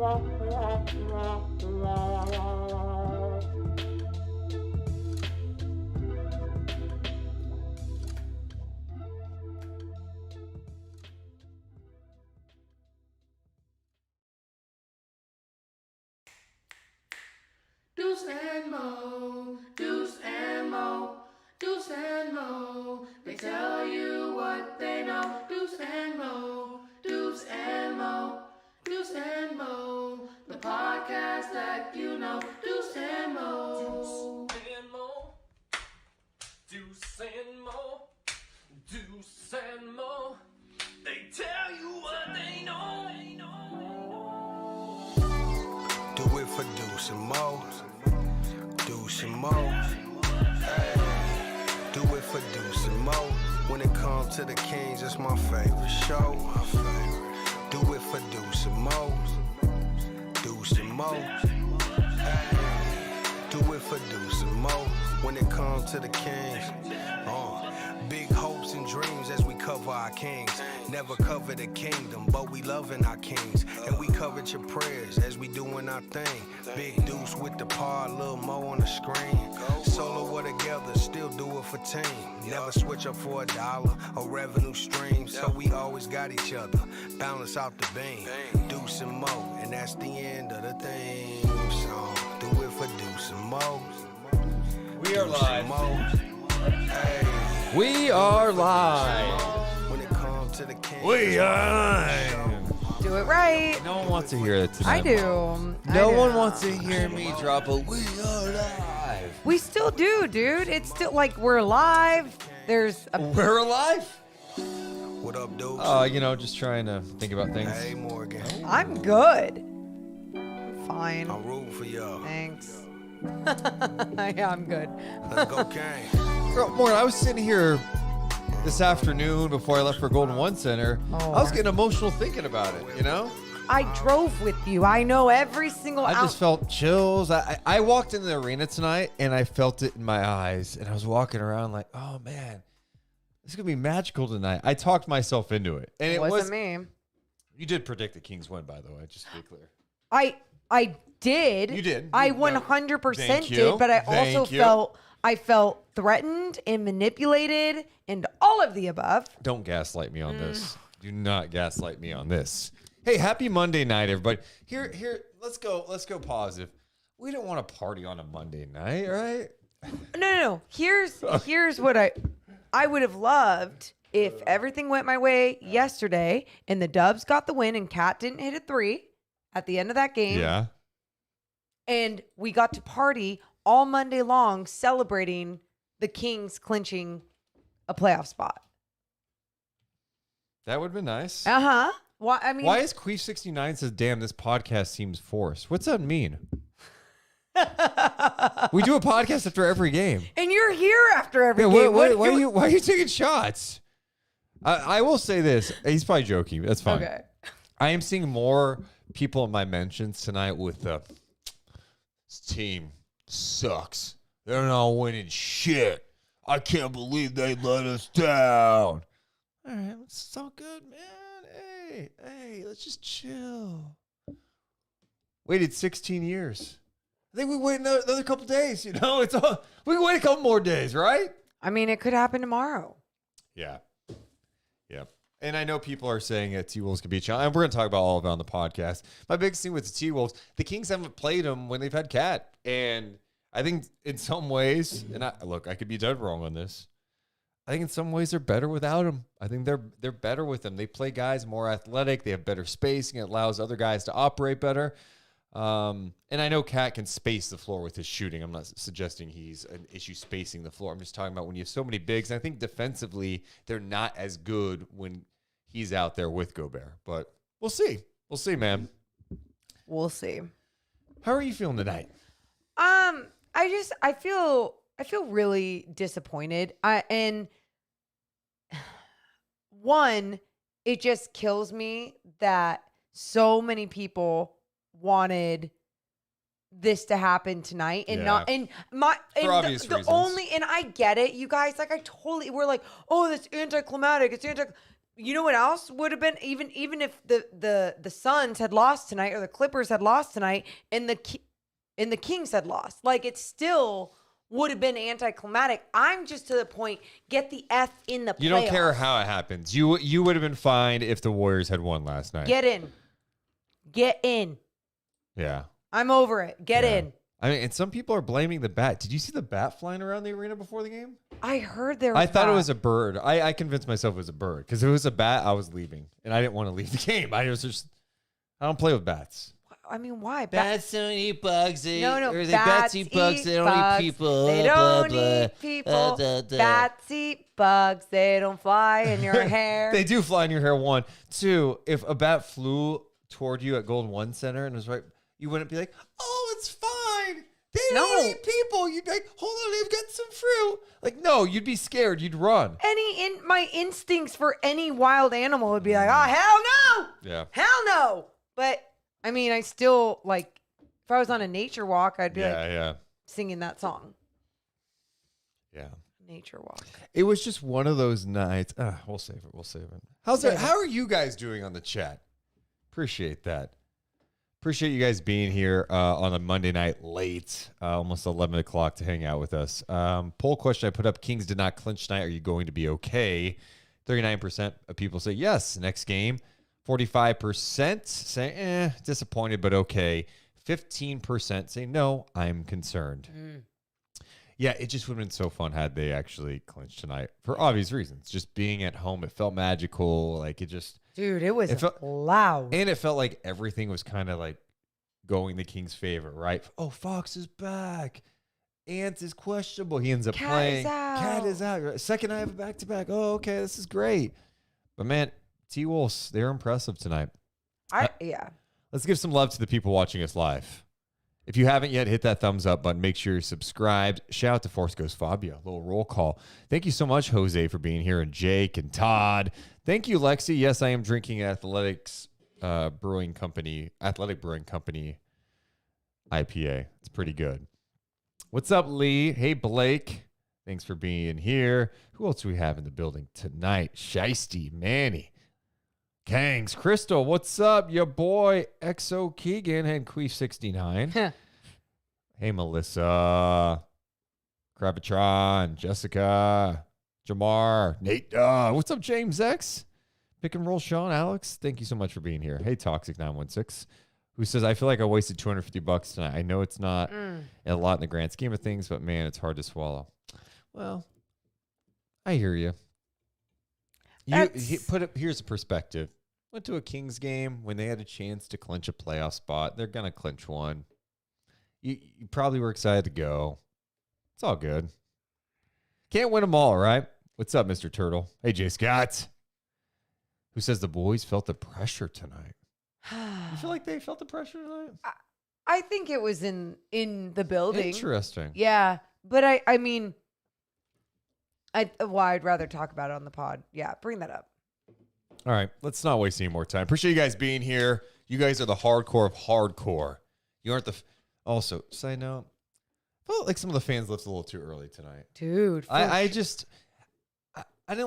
Deuce and Mo, Deuce and Mo, Deuce and Mo. They tell you what they know. Deuce and Mo, Deuce and Mo, Deuce and Mo. The podcast that you know. Deuce and Mo. Deuce and Mo, Deuce and Mo, Deuce and Mo. They tell you what they know. Do it for Deuce and Mo. Deuce and Mo. Hey. Do it for Deuce and Mo. When it comes to the Kings, it's my favorite show. Do it for Deuce and Mo. Deuce and Mo. Hey. Do it for Deuce and Mo. When it comes to the Kings. Big hopes and dreams as we cover our kings. Never cover the kingdom, but we loving our kings. And we covered your prayers as we doing our thing. Big Deuce with the par, Lil Mo on the screen. Solo or together, still do it for team. Never switch up for $1 or revenue stream. So we always got each other, balance out the beam. Deuce and Mo, and that's the end of the theme song. Do it for Deuce and Mo. We are live. Hey. We are live. When it comes to the Kings, We are live. Do it right. No one wants to hear it tonight. I do. No I do. one wants to hear me drop a "We are live." We still do, dude. It's still like we're alive. There's a We're alive. What up, Deuce? Just trying to think about things. Hey, Morgan. I'm good. Fine. I'm rooting for y'all. Thanks. Yeah, I'm good. Let's go, Kane. Morgan, I was sitting here this afternoon before I left for Golden One Center. I was getting emotional thinking about it, I drove with you. I know every single I just felt chills. I walked in the arena tonight, and I felt it in my eyes. And I was walking around like, oh, man, this is going to be magical tonight. I talked myself into it. And it wasn't me. You did predict the Kings win, by the way, just to be clear. I did. You did. I No. 100% Thank you. did, but I Thank also you. felt threatened and manipulated and all of the above. Don't gaslight me on this. Do not gaslight me on this. Hey, happy Monday night, everybody. Here, let's go positive. We don't want to party on a Monday night, right? No. Here's what I would have loved if everything went my way yesterday and the Dubs got the win and Cat didn't hit a 3 at the end of that game. Yeah. And we got to party all Monday long celebrating the Kings clinching a playoff spot. That would have been nice. Uh-huh. Why is Queef 69 says, damn, this podcast seems forced? What's that mean? We do a podcast after every game. And you're here after every Yeah, game. why are you taking shots? I will say this. He's probably joking. That's fine. Okay. I am seeing more people in my mentions tonight with this team sucks. They're not winning shit. I can't believe they let us down. All right, it's all good, man. Hey, let's just chill. Waited 16 years. I think we wait another couple days. It's all we can wait a couple more days, right? I mean, it could happen tomorrow. Yeah. Yep. And I know people are saying that T-Wolves could be challenged. And we're going to talk about all of it on the podcast. My biggest thing with the T-Wolves, the Kings haven't played them when they've had Cat. And I think in some ways, and I could be dead wrong on this. I think in some ways they're better without him. I think they're better with them. They play guys more athletic. They have better spacing. It allows other guys to operate better. And I know Cat can space the floor with his shooting. I'm not suggesting he's an issue spacing the floor. I'm just talking about when you have so many bigs. And I think defensively, they're not as good when he's out there with Gobert. But we'll see. We'll see, man. We'll see. How are you feeling tonight? I feel really disappointed. And one, it just kills me that so many people wanted this to happen tonight and Yeah. For obvious reasons. and I get it, you guys, like we're like, oh, that's anticlimactic. You know what else would have been even if the Suns had lost tonight or the Clippers had lost tonight and the Kings had lost. Like it still would have been anticlimactic. I'm just to the point, get the F in the playoffs. You don't care how it happens. You would have been fine if the Warriors had won last night. Get in. Get in. Yeah. I'm over it. Get in. I mean, and some people are blaming the bat. Did you see the bat flying around the arena before the game? I heard there was I thought it was a bird. I convinced myself it was a bird because if it was a bat, I was leaving. And I didn't want to leave the game. I don't play with bats. I mean, why? Bats don't eat bugs. No, or bats eat bugs. They don't bugs. eat people. They blah, don't blah, eat people. blah, blah. Bats eat bugs. They don't fly in your hair. They do fly in your hair, one. Two, if a bat flew toward you at Golden One Center and was right, you wouldn't be like, oh, it's fine. They don't eat people. You'd be like, hold on, they've got some fruit. Like, no, you'd be scared. You'd run. My instincts for any wild animal would be like, oh, hell no. Yeah. Hell no. But, I mean, I still, like, if I was on a nature walk, I'd be singing that song. Yeah. Nature walk. It was just one of those nights. We'll save it. How are you guys doing on the chat? Appreciate that. Appreciate you guys being here on a Monday night late, almost 11 o'clock to hang out with us. Poll question I put up, Kings did not clinch tonight. Are you going to be okay? 39% of people say yes, next game. 45% say disappointed but okay. 15% say no, I'm concerned. Yeah, it just would have been so fun had they actually clinched tonight for obvious reasons. Just being at home, it felt magical. Like it just... Dude, it felt loud. And it felt like everything was kind of like going the Kings' favor, right? Oh, Fox is back. Ant is questionable. He ends up playing. Cat is out. Second, I have a back-to-back. Oh, okay, this is great. But, man, T-Wolves, they're impressive tonight. Let's give some love to the people watching us live. If you haven't yet, hit that thumbs up button. Make sure you're subscribed. Shout out to Force Ghost Fabio. A little roll call. Thank you so much, Jose, for being here, and Jake and Todd. Thank you, Lexi. Yes, I am drinking Athletic Brewing Company IPA. It's pretty good. What's up, Lee? Hey, Blake. Thanks for being here. Who else do we have in the building tonight? Shiesty, Manny, Kangs, Crystal. What's up, your boy XO Keegan and Queef69. Hey, Melissa, Kravitron, Jessica, Jamar, Nate. What's up, James X? Pick and roll, Sean, Alex. Thank you so much for being here. Hey, Toxic916, who says, I feel like I wasted $250 tonight. I know it's not a lot in the grand scheme of things, but man, it's hard to swallow. Well, I hear you. Here's a perspective. Went to a Kings game when they had a chance to clinch a playoff spot. They're going to clinch one. You probably were excited to go. It's all good. Can't win them all, right? What's up, Mr. Turtle? Hey, Jay Scott. Who says the boys felt the pressure tonight? You feel like they felt the pressure tonight? I think it was in the building. Interesting. Yeah. But I mean, I'd rather talk about it on the pod. Yeah, bring that up. All right, let's not waste any more time. Appreciate you guys being here. You guys are the hardcore of hardcore. You aren't the... Also, side note, I felt like some of the fans left a little too early tonight. Dude. I didn't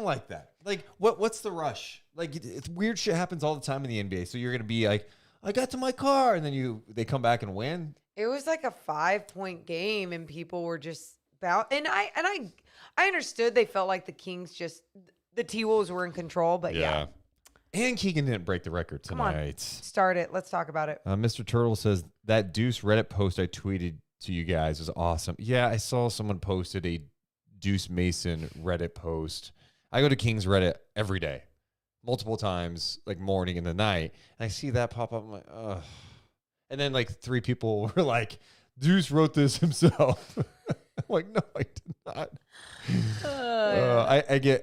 like that. Like, what's the rush? Like, it's weird shit happens all the time in the NBA. So you're going to be like, I got to my car, and then they come back and win. It was like a 5-point game, and people were just about... And I understood they felt like the Kings just... The T-Wolves were in control, but yeah. And Keegan didn't break the record tonight. Come on, start it. Let's talk about it. Mr. Turtle says, that Deuce Reddit post I tweeted to you guys was awesome. Yeah, I saw someone posted a Deuce Mason Reddit post. I go to King's Reddit every day, multiple times, like morning and the night. And I see that pop up. I'm like, ugh. And then like 3 people were like, Deuce wrote this himself. I'm like, no, I did not.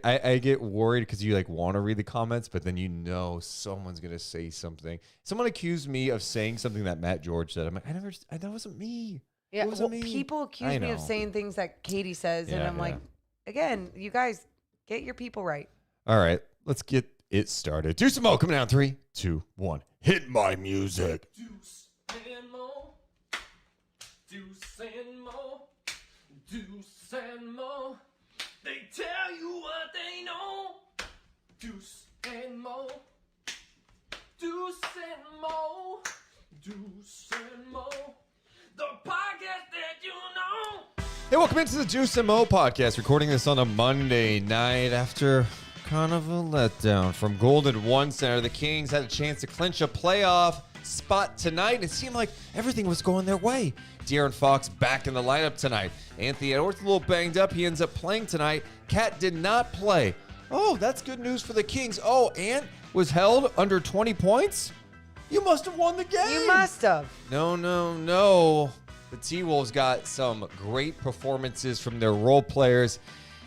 I get worried because you like want to read the comments, but then someone's gonna say something. Someone accused me of saying something that Matt George said. I'm like, that wasn't me. Yeah, wasn't me. People accuse me of saying things that Katie says, and I'm like, again, you guys get your people right. All right, let's get it started. Do some more. Coming down. 3, 2, 1. Hit my music. Deuce and Mo. Deuce and Mo. Deuce and Mo. They tell you what they know. Deuce and Mo. Deuce and Mo. Deuce and Mo. The podcast that you know. Hey, welcome into the Deuce and Mo podcast. Recording this on a Monday night after kind of a letdown from Golden One Center. The Kings had a chance to clinch a playoff spot tonight. It seemed like everything was going their way. De'Aaron Fox back in the lineup tonight. Anthony Edwards a little banged up. He ends up playing tonight. Cat did not play. Oh, that's good news for the Kings. Oh, Ant was held under 20 points? You must have won the game. You must have. No. The T-Wolves got some great performances from their role players,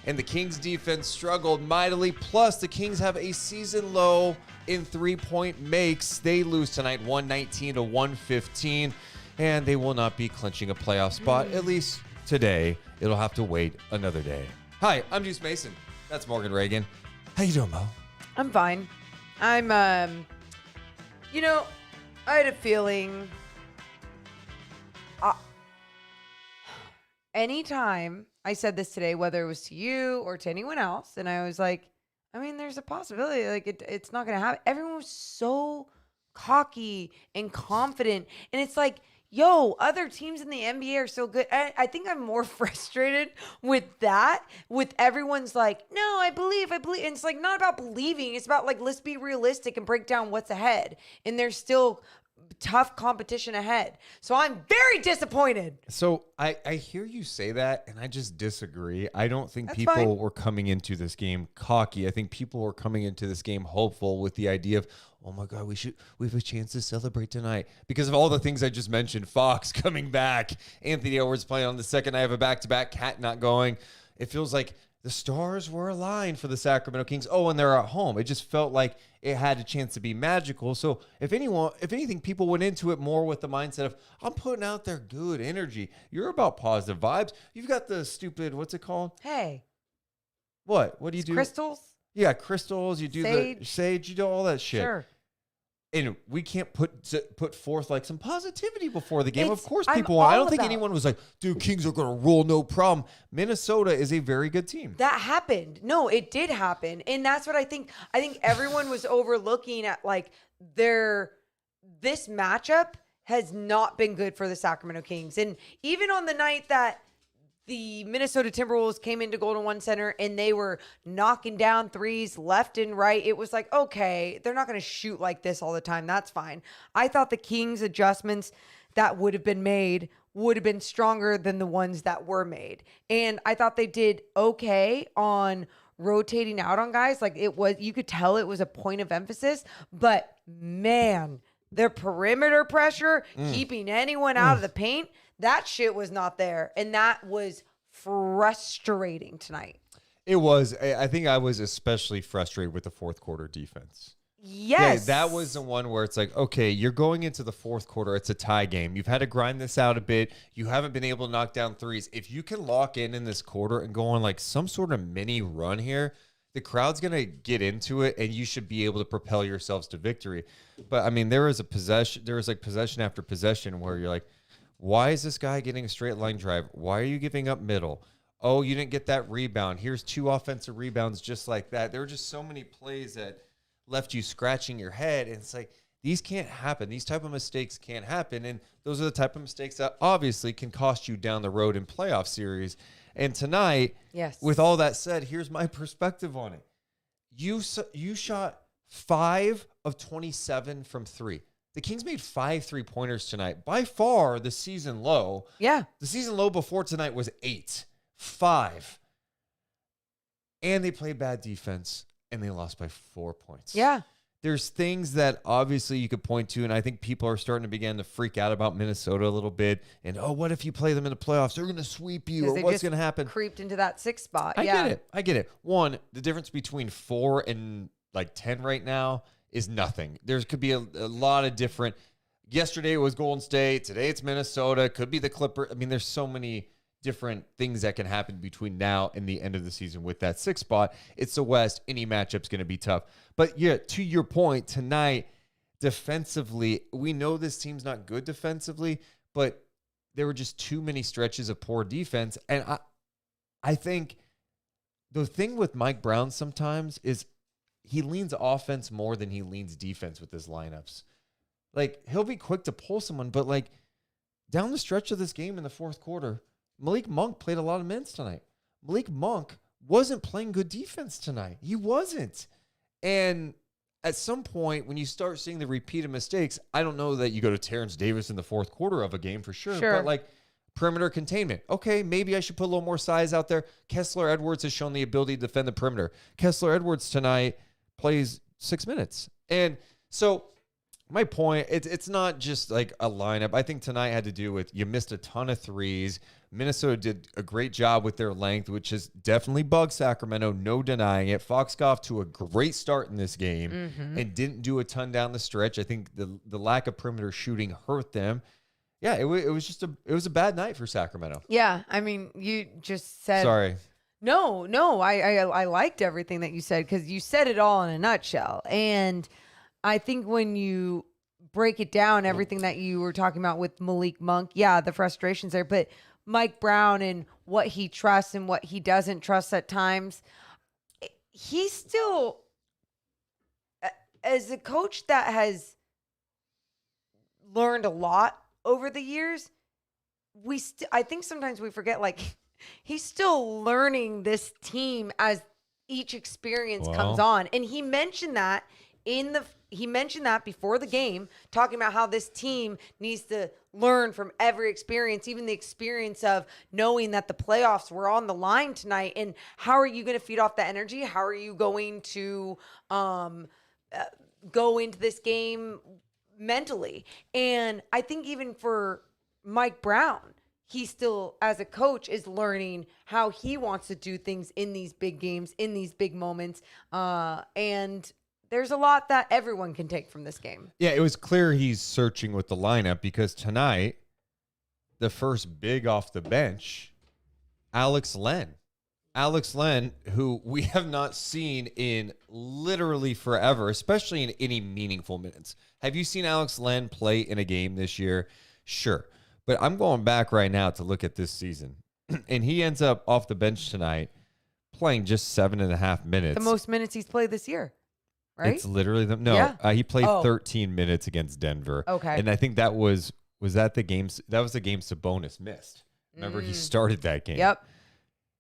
and the Kings defense struggled mightily. Plus, the Kings have a season low in three-point makes. They lose tonight 119-115, and they will not be clinching a playoff spot, at least today. It'll have to wait another day. Hi, I'm Deuce Mason. That's Morgan Reagan. How you doing, Mo? I'm fine. I'm, I had a feeling. Anytime I said this today, whether it was to you or to anyone else, and I was like, I mean, there's a possibility, like it's not going to happen. Everyone was so cocky and confident. And it's like, yo, other teams in the NBA are so good. I think I'm more frustrated with that, with everyone's like, no, I believe. And it's like not about believing. It's about like, let's be realistic and break down what's ahead. And there's still tough competition ahead. So I'm very disappointed. So I hear you say that, and I just disagree. I don't think That's people fine. were coming into this game cocky. I think people were coming into this game hopeful with the idea of, oh my God, we have a chance to celebrate tonight because of all the things I just mentioned. Fox coming back, Anthony Edwards playing on the second night of a back-to-back, Cat not going. It feels like the stars were aligned for the Sacramento Kings. Oh, and they're at home. It just felt like it had a chance to be magical. So if anything, people went into it more with the mindset of, I'm putting out their good energy. You're about positive vibes. You've got the stupid, what's it called? Hey. What do you do? Crystals? Yeah, crystals. You do the sage. You do all that shit. Sure. And we can't put forth like some positivity before the game. Of course, I'm people want. I all don't think about- anyone was like, dude, Kings are going to roll, no problem. Minnesota is a very good team. That happened. No, it did happen. And that's what I think. I think everyone was overlooking at like this matchup has not been good for the Sacramento Kings. And even on the night that the Minnesota Timberwolves came into Golden One Center and they were knocking down threes left and right, it was like, okay, they're not going to shoot like this all the time. That's fine. I thought the Kings adjustments that would have been made would have been stronger than the ones that were made. And I thought they did okay on rotating out on guys. Like you could tell it was a point of emphasis, but man, their perimeter pressure, keeping anyone out of the paint, that shit was not there. And that was frustrating tonight. It was. I think I was especially frustrated with the fourth quarter defense. Yes. Yeah, that was the one where it's like, okay, you're going into the fourth quarter. It's a tie game. You've had to grind this out a bit. You haven't been able to knock down threes. If you can lock in this quarter and go on like some sort of mini run here, the crowd's going to get into it and you should be able to propel yourselves to victory. But I mean, there was like possession after possession where you're like, why is this guy getting a straight line drive? Why are you giving up middle? Oh, you didn't get that rebound. Here's 2 offensive rebounds just like that. There were just so many plays that left you scratching your head. And it's like, these can't happen. These type of mistakes can't happen. And those are the type of mistakes that obviously can cost you down the road in playoff series. And tonight, Yes. with all that said, here's my perspective on it. You shot 5 of 27 from 3. The Kings made 5 3-pointers tonight. By far, the season low. Yeah. The season low before tonight was 8. 5. And they played bad defense, and they lost by 4 points. Yeah. There's things that obviously you could point to, and I think people are starting to begin to freak out about Minnesota a little bit. And, oh, what if you play them in the playoffs? They're going to sweep you, 'Cause or they what's just going to happen? Creeped into that 6th spot. I Yeah. get it. One, the difference between 4 and like 10 right now is nothing. There could be a lot of different. Yesterday it was Golden State. Today it's Minnesota. Could be the Clippers. I mean, there's so many different things that can happen between now and the end of the season with that 6th spot. It's the West. Any matchup's going to be tough. But yeah, to your point, tonight, defensively, we know this team's not good defensively, but there were just too many stretches of poor defense. And I think the thing with Mike Brown sometimes is he leans offense more than he leans defense with his lineups. Like, he'll be quick to pull someone, but like down the stretch of this game in the fourth quarter, Malik Monk played a lot of minutes tonight. Malik Monk wasn't playing good defense tonight. He wasn't. And at some point, when you start seeing the repeated mistakes, I don't know that you go to Terrence Davis in the fourth quarter of a game for sure. But like perimeter containment. Okay, maybe I should put a little more size out there. Kessler Edwards has shown the ability to defend the perimeter. Kessler Edwards tonight plays 6 minutes. And so my point, it's not just like a lineup. I think tonight had to do with you missed a ton of threes. Minnesota did a great job with their length, which has definitely bugged Sacramento, no denying it. Fox got off to a great start in this game and didn't do a ton down the stretch. I think the lack of perimeter shooting hurt them. Yeah, it was a bad night for Sacramento. Yeah, I mean, you just said. Sorry. No, I liked everything that you said because you said it all in a nutshell. And I think when you break it down, everything that you were talking about with Malik Monk, yeah, the frustrations there, but Mike Brown and what he trusts and what he doesn't trust at times, he's still, as a coach that has learned a lot over the years, I think sometimes we forget, like, he's still learning this team as each experience comes on. And he mentioned that before the game, talking about how this team needs to learn from every experience, even the experience of knowing that the playoffs were on the line tonight. And how are you going to feed off that energy? How are you going to go into this game mentally? And I think even for Mike Brown, he still, as a coach, is learning how he wants to do things in these big games, in these big moments. And there's a lot that everyone can take from this game. Yeah, it was clear he's searching with the lineup because tonight, the first big off the bench, Alex Len. Alex Len, who we have not seen in literally forever, especially in any meaningful minutes. Have you seen Alex Len play in a game this year? Sure. But I'm going back right now to look at this season. And he ends up off the bench tonight playing just 7.5 minutes. The most minutes he's played this year. Right? It's literally he played 13 minutes against Denver. Okay. And I think that was that the game Sabonis missed. Remember, he started that game. Yep.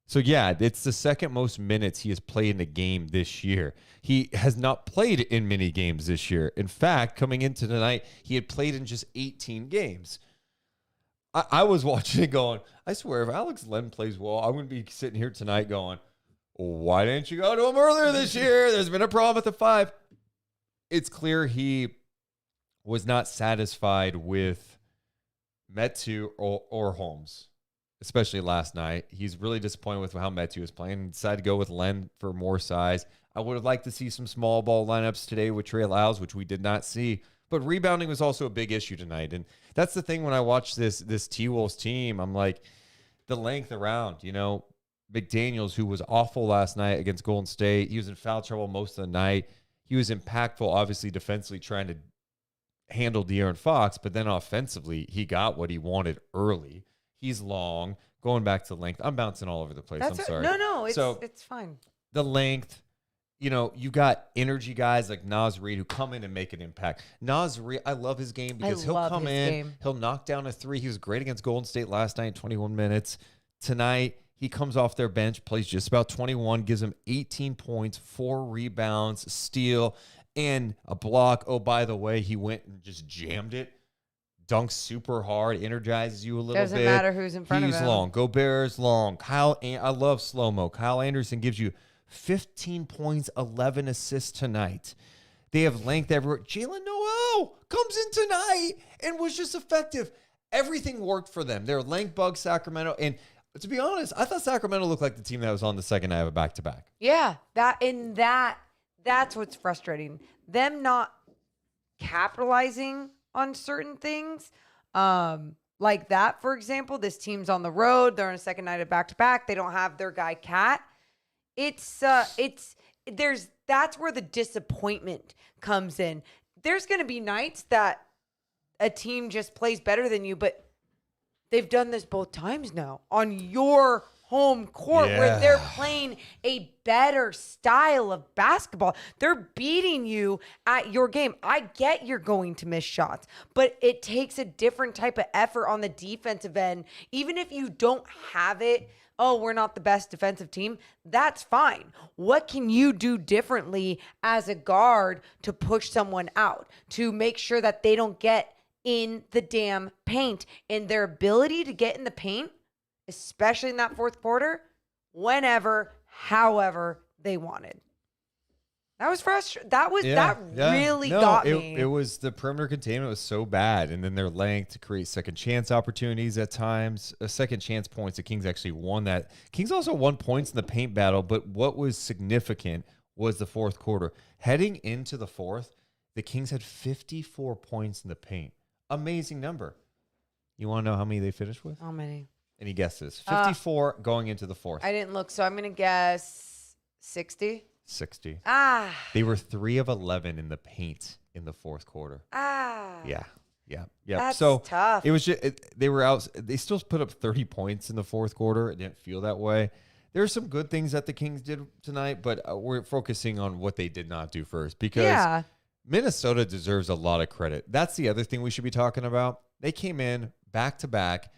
So yeah, it's the second most minutes he has played in a game this year. He has not played in many games this year. In fact, coming into tonight, he had played in just 18 games. I was watching it going, I swear, if Alex Len plays well, I'm going to be sitting here tonight going, why didn't you go to him earlier this year? There's been a problem at the 5. It's clear he was not satisfied with Metu or Holmes, especially last night. He's really disappointed with how Metu is playing. He decided to go with Len for more size. I would have liked to see some small ball lineups today with Trey Lyles, which we did not see. But rebounding was also a big issue tonight. And that's the thing when I watch this T-Wolves team, I'm like, the length around, McDaniels, who was awful last night against Golden State. He was in foul trouble most of the night. He was impactful, obviously, defensively trying to handle De'Aaron Fox, but then offensively, he got what he wanted early. He's long, going back to length. I'm bouncing all over the place. I'm sorry. No, it's fine. The length, you got energy guys like Naz Reid who come in and make an impact. Naz Reid, I love his game because he'll come in, he'll knock down a 3. He was great against Golden State last night, 21 minutes. Tonight, he comes off their bench, plays just about 21, gives them 18 points, 4 rebounds, steal, and a block. Oh, by the way, he went and just jammed it. Dunks super hard, energizes you a little bit. Doesn't matter who's in front of him. He's long. Gobert's long. I love slow-mo. Kyle Anderson gives you 15 points, 11 assists tonight. They have length everywhere. Jalen Noel comes in tonight and was just effective. Everything worked for them. They're length bug Sacramento. And to be honest, I thought Sacramento looked like the team that was on the second night of a back-to-back. Yeah, that's what's frustrating. Them not capitalizing on certain things. Like that, for example, this team's on the road. They're on a second night of back-to-back. They don't have their guy Cat. That's where the disappointment comes in. There's going to be nights that a team just plays better than you, but they've done this both times now on your home court where they're playing a better style of basketball. They're beating you at your game. I get you're going to miss shots, but it takes a different type of effort on the defensive end. Even if you don't have it, oh, we're not the best defensive team, that's fine. What can you do differently as a guard to push someone out, to make sure that they don't get in the damn paint? And their ability to get in the paint, especially in that fourth quarter, whenever, however they wanted. That was frustrating. That really got me. It was the perimeter containment was so bad, and then their length to create second chance opportunities at times. Second chance points. The Kings actually won that. Kings also won points in the paint battle, but what was significant was the fourth quarter. Heading into the fourth, the Kings had 54 points in the paint. Amazing number. You want to know how many they finished with? How many? Any guesses? 54 going into the fourth. I didn't look, so I'm going to guess 60. 60. Ah. They were 3 of 11 in the paint in the fourth quarter. Ah. Yeah. That's so tough. It was just they were out. They still put up 30 points in the fourth quarter. It didn't feel that way. There's some good things that the Kings did tonight, but we're focusing on what they did not do first because Minnesota deserves a lot of credit. That's the other thing we should be talking about. They came in back to back,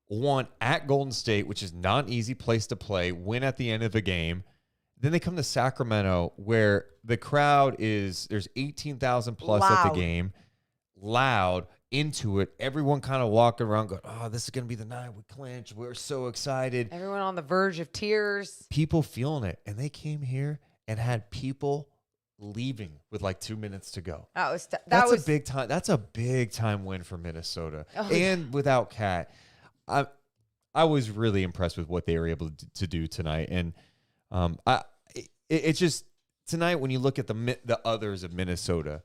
won at Golden State, which is not an easy place to play, win at the end of the game. Then they come to Sacramento where the crowd there's 18,000 plus at the game, loud, into it. Everyone kind of walking around going, oh, this is going to be the night we clinch. We're so excited. Everyone on the verge of tears. People feeling it. And they came here and had people leaving with like 2 minutes to go. That's a big time. That's a big time win for Minnesota. And without Cat, I was really impressed with what they were able to do tonight. And it's just tonight when you look at the others of Minnesota,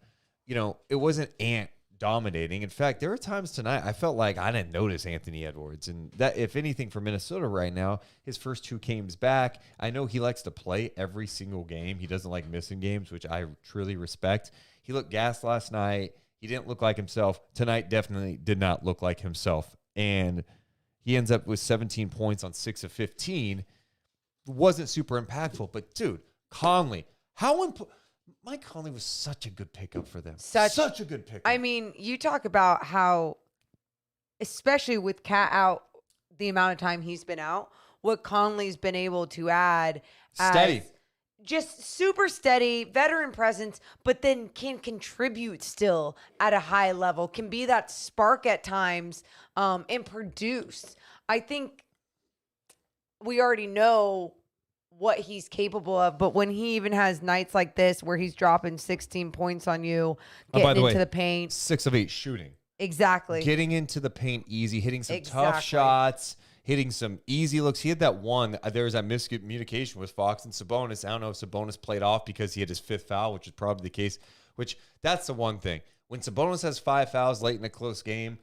it wasn't Ant dominating. In fact, there were times tonight I felt like I didn't notice Anthony Edwards, and that if anything for Minnesota right now, his first 2 games back, I know he likes to play every single game. He doesn't like missing games, which I truly respect. He looked gassed last night. He didn't look like himself. Tonight definitely did not look like himself, and he ends up with 17 points on 6 of 15. Wasn't super impactful, but dude, Conley, Mike Conley was such a good pickup for them. Such a good pickup. I mean, you talk about how, especially with Cat out, the amount of time he's been out, what Conley's been able to add. Steady. Just super steady, veteran presence, but then can contribute still at a high level, can be that spark at times, and produce. I think we already know what he's capable of, but when he even has nights like this where he's dropping 16 points on you, getting into the paint. 6 of 8 shooting. Exactly. Getting into the paint easy, hitting some tough shots, hitting some easy looks. He had that one. There was that miscommunication with Fox and Sabonis. I don't know if Sabonis played off because he had his 5th foul, which is probably the case, which that's the one thing. When Sabonis has 5 fouls late in a close game,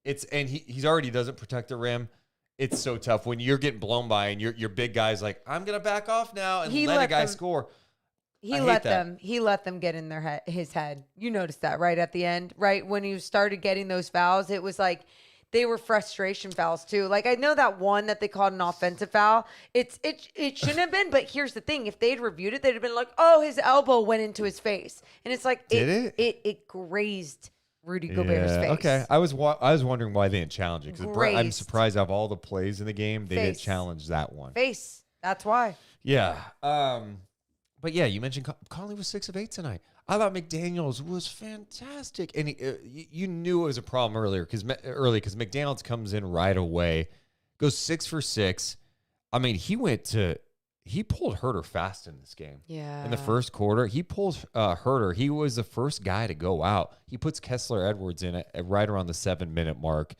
he's already doesn't protect the rim. It's so tough when you're getting blown by and your big guy's like, I'm going to back off now and let a guy score. He let them get in his head. You noticed that right at the end, right? When he started getting those fouls, it was like they were frustration fouls too. Like I know that one that they called an offensive foul. It shouldn't have been, but here's the thing. If they'd reviewed it, they'd have been like, oh, his elbow went into his face. And it's like, it grazed Rudy Gobert's face. Okay. I was wondering why they didn't challenge it. Because I'm surprised of all the plays in the game, they didn't challenge that one. Face. That's why. Yeah. But yeah, you mentioned Conley was 6 of 8 tonight. I thought McDaniels was fantastic. And you knew it was a problem earlier because McDaniels comes in right away, goes 6 for 6. I mean, he pulled Herter fast in this game. Yeah. In the first quarter, he pulls Herter. He was the first guy to go out. He puts Kessler Edwards in at right around the 7-minute mark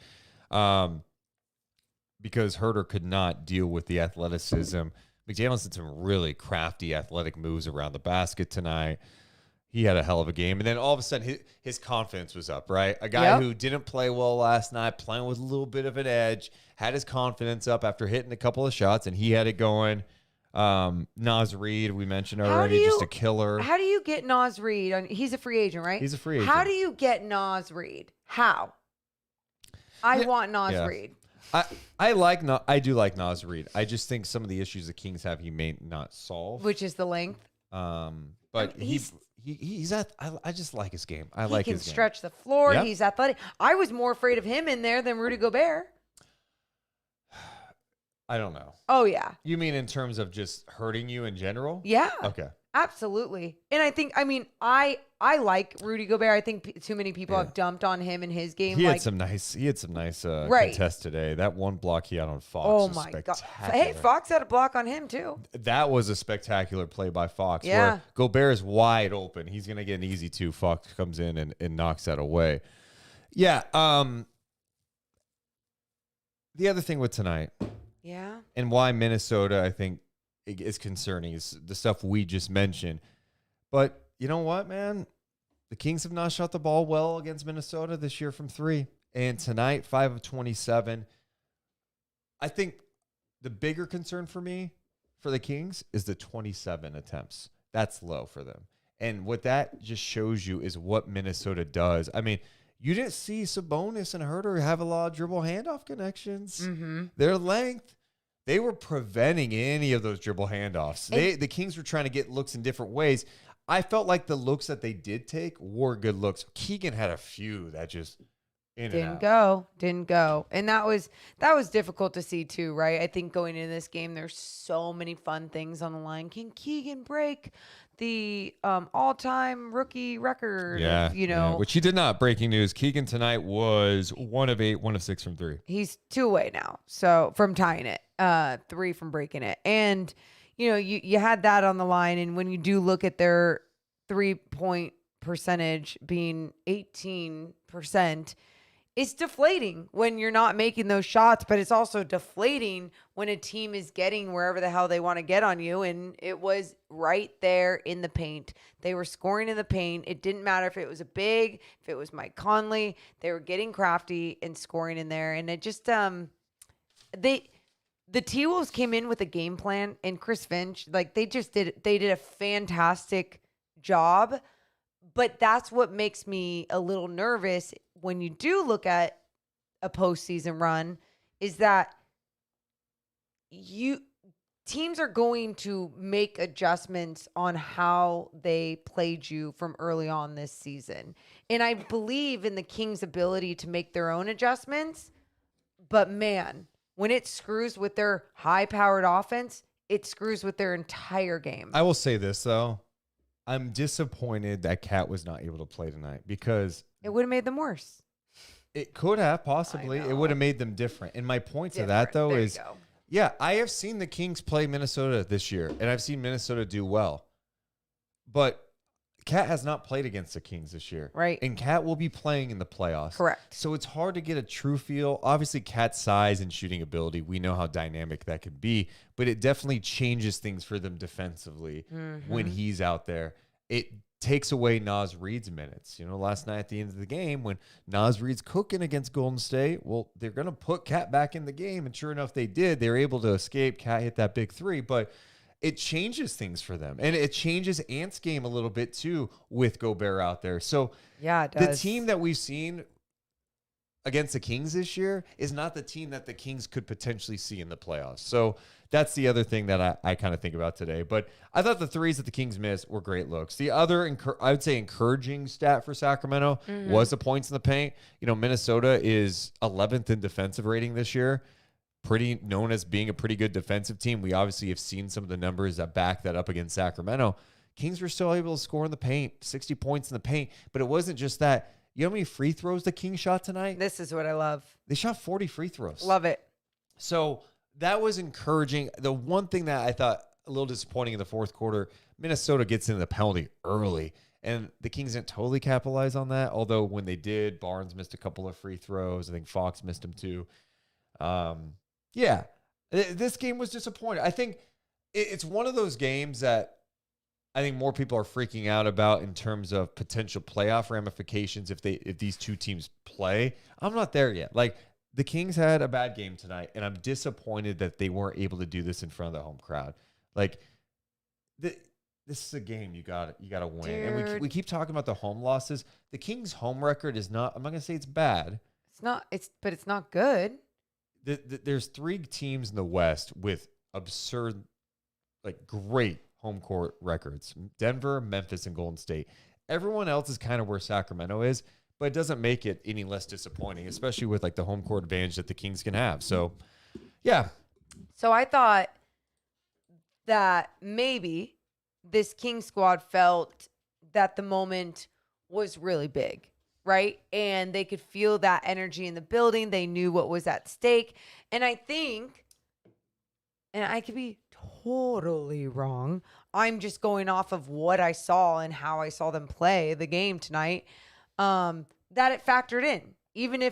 because Herter could not deal with the athleticism. McDaniels did some really crafty athletic moves around the basket tonight. He had a hell of a game. And then all of a sudden, his confidence was up, right? A guy who didn't play well last night, playing with a little bit of an edge, had his confidence up after hitting a couple of shots, and he had it going. Naz Reid, we mentioned already, just a killer. How do you get Naz Reid? He's a free agent, right? He's a free agent. How do you get Naz Reid? How? I want Naz Reid. I do like Nas Reed. I just think some of the issues the Kings have he may not solve. Which is the length. But he's at. I just like his game. I He like can his game. stretch the floor. Yep. He's athletic. I was more afraid of him in there than Rudy Gobert. I don't know. Oh yeah. You mean in terms of just hurting you in general? Yeah. Okay. Absolutely. And I like Rudy Gobert. I think too many people have dumped on him in his game. He had some nice Right. contests today. That one block he had on Fox Oh was my god. spectacular. Hey, Fox had a block on him too. That was a spectacular play by Fox. Yeah. Where Gobert is wide open. He's going to get an easy 2. Fox comes in and knocks that away. Yeah. The other thing with tonight Yeah. and why Minnesota, I think, is concerning is the stuff we just mentioned. But you know what, man? The Kings have not shot the ball well against Minnesota this year from 3. And tonight, 5 of 27. I think the bigger concern for me, for the Kings, is the 27 attempts. That's low for them. And what that just shows you is what Minnesota does. I mean, you didn't see Sabonis and Herter have a lot of dribble handoff connections. Mm-hmm. Their length, they were preventing any of those dribble handoffs. The Kings were trying to get looks in different ways. I felt like the looks that they did take were good looks. Keegan had a few that just Didn't go. And that was difficult to see too, right? I think going into this game, there's so many fun things on the line. Can Keegan break the all-time rookie record? Yeah, which he did not. Breaking news: Keegan tonight was 1 of 8, 1 of 6 from 3. He's 2 away now, so from tying it, 3 from breaking it, and you had that on the line. And when you do look at their 3-point percentage being 18%. It's deflating when you're not making those shots, but it's also deflating when a team is getting wherever the hell they want to get on you. And it was right there in the paint. They were scoring in the paint. It didn't matter if it was a big, if it was Mike Conley. They were getting crafty and scoring in there. And it just, the T-Wolves came in with a game plan, and Chris Finch, they did a fantastic job. But that's what makes me a little nervous when you do look at a postseason run, is that teams are going to make adjustments on how they played you from early on this season. And I believe in the Kings' ability to make their own adjustments. But man, when it screws with their high-powered offense, it screws with their entire game. I will say this, though. I'm disappointed that Cat was not able to play tonight because it would have made them worse. It could have, possibly. It would have made them different. And my point to that, though, There you is, go. yeah, I have seen the Kings play Minnesota this year, and I've seen Minnesota do well. But Cat has not played against the Kings this year. Right. And Cat will be playing in the playoffs. Correct. So it's hard to get a true feel. Obviously, Cat's size and shooting ability, we know how dynamic that could be, but it definitely changes things for them defensively when he's out there. It takes away Nas Reed's minutes. Last night at the end of the game, when Nas Reed's cooking against Golden State, well, they're going to put Cat back in the game. And sure enough, they did. They were able to escape. Cat hit that big 3, but it changes things for them. And it changes Ant's game a little bit too with Gobert out there. So yeah, it does. the team that we've seen against the Kings this year is not the team that the Kings could potentially see in the playoffs. So that's the other thing that I kind of think about today. But I thought the threes that the Kings missed were great looks. The other, I would say, encouraging stat for Sacramento was the points in the paint. Minnesota is 11th in defensive rating this year, pretty known as being a pretty good defensive team. We obviously have seen some of the numbers that back that up against Sacramento. Kings were still able to score in the paint, 60 points in the paint. But it wasn't just that. You know how many free throws the Kings shot tonight? This is what I love. They shot 40 free throws. Love it. So that was encouraging. The one thing that I thought a little disappointing in the fourth quarter, Minnesota gets into the penalty early, and the Kings didn't totally capitalize on that. Although when they did, Barnes missed a couple of free throws. I think Fox missed them too. This game was disappointing. I think it's one of those games that I think more people are freaking out about in terms of potential playoff ramifications if these two teams play. I'm not there yet. The Kings had a bad game tonight, and I'm disappointed that they weren't able to do this in front of the home crowd. This is a game you got to win. Dude. And we keep talking about the home losses. The Kings' home record is not. I'm not gonna say it's bad. But it's not good. there's 3 teams in the West with absurd, like great home court records: Denver, Memphis, and Golden State. Everyone else is kind of where Sacramento is, but it doesn't make it any less disappointing, especially with like the home court advantage that the Kings can have. So, yeah. So I thought that maybe this King squad felt that the moment was really big, right? And they could feel that energy in the building. They knew what was at stake. And I think, and I could be totally wrong, I'm just going off of what I saw and how I saw them play the game tonight, that it factored in. Even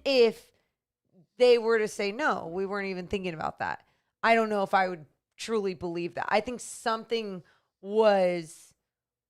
if they were to say, no, we weren't even thinking about that, I don't know if I would truly believe that. I think something was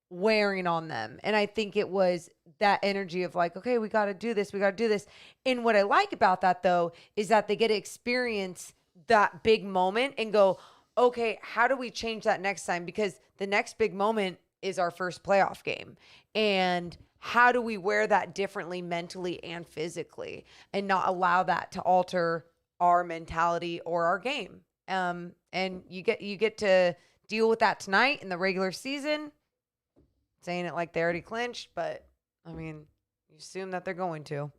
wearing on them. And I think it was that energy of like, okay, we got to do this. We got to do this. And what I like about that, though, is that they get to experience that big moment and go, okay, how do we change that next time? Because the next big moment is our first playoff game. And how do we wear that differently mentally and physically and not allow that to alter our mentality or our game? And you get to deal with that tonight in the regular season. Saying it like they already clinched, but I mean, you assume that they're going to.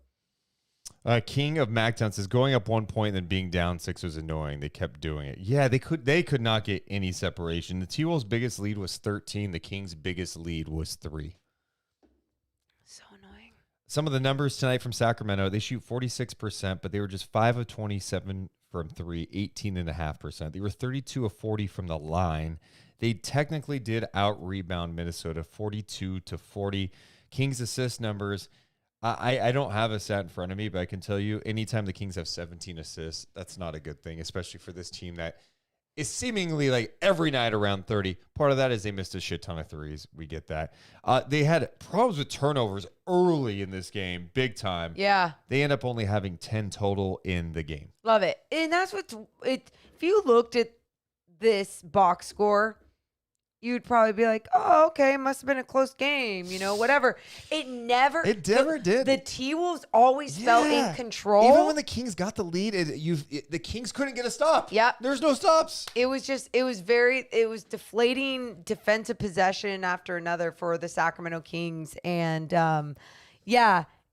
King of Mactown says going up 1 point and then being down 6 was annoying. They kept doing it. Yeah, they could not get any separation. The T-Wolves' biggest lead was 13. The Kings' biggest lead was 3. So annoying. Some of the numbers tonight from Sacramento: they shoot 46%, but they were just 5 of 27 from 3, 18.5%. They were 32 of 40 from the line. They technically did out-rebound Minnesota 42-40. Kings' assist numbers, I don't have a stat in front of me, but I can tell you anytime the Kings have 17 assists, that's not a good thing, especially for this team that is seemingly like every night around 30. Part of that is they missed a shit ton of threes. We get that. They had problems with turnovers early in this game, big time. Yeah. They end up only having 10 total in the game. Love it. And that's what's it. If you looked at this box score, you'd probably be like, oh, okay, it must have been a close game, whatever. It never did. The T-Wolves always felt in control. Even when the Kings got the lead, the Kings couldn't get a stop. Yeah. There's no stops. It was deflating defensive possession after another for the Sacramento Kings. And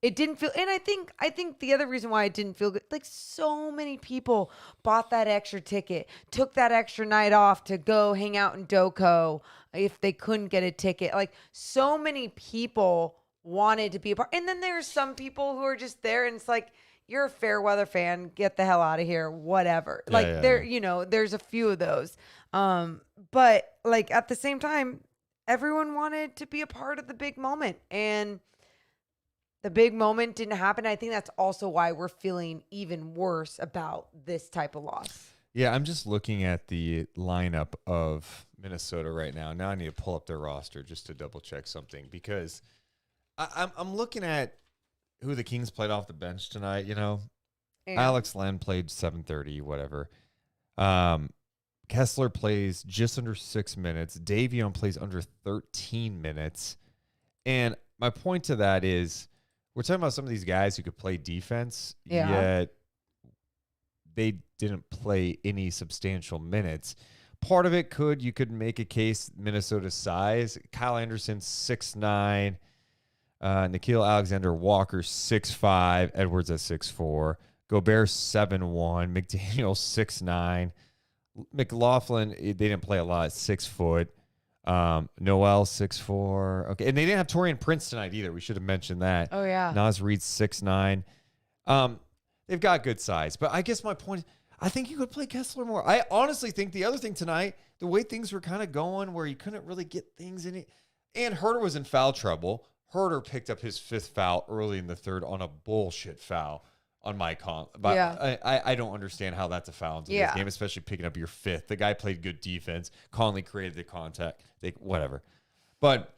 it didn't feel, and I think the other reason why it didn't feel good, like so many people bought that extra ticket, took that extra night off to go hang out in Doco if they couldn't get a ticket. Like so many people wanted to be a part. And then there's some people who are just there and it's like, you're a fair weather fan, get the hell out of here, whatever. There's a few of those. But like at the same time, everyone wanted to be a part of the big moment, and the big moment didn't happen. I think that's also why we're feeling even worse about this type of loss. Yeah, I'm just looking at the lineup of Minnesota right now. Now I need to pull up their roster just to double check something, because I'm looking at who the Kings played off the bench tonight. Yeah. Alex Len played 7:30, whatever. Kessler plays just under 6 minutes. Davion plays under 13 minutes. And my point to that is, we're talking about some of these guys who could play defense, yet they didn't play any substantial minutes. Part of it you could make a case Minnesota's size. Kyle Anderson, 6'9", Nikhil Alexander-Walker, 6'5", Edwards at 6'4", Gobert, 7'1", McDaniel, 6'9", McLaughlin, they didn't play a lot, 6 foot. Noel, 6'4". Okay, and they didn't have Torian Prince tonight either. We should have mentioned that. Oh, yeah. Naz Reid, 6'9". They've got good size. But I guess my point is, I think you could play Kessler more. I honestly think the other thing tonight, the way things were kind of going, where you couldn't really get things in it, and Herter was in foul trouble. Herter picked up his 5th foul early in the third on a bullshit foul on Mike Conley. But yeah. I don't understand how that's a foul in today's game, especially picking up your 5th. The guy played good defense. Conley created the contact. Whatever. But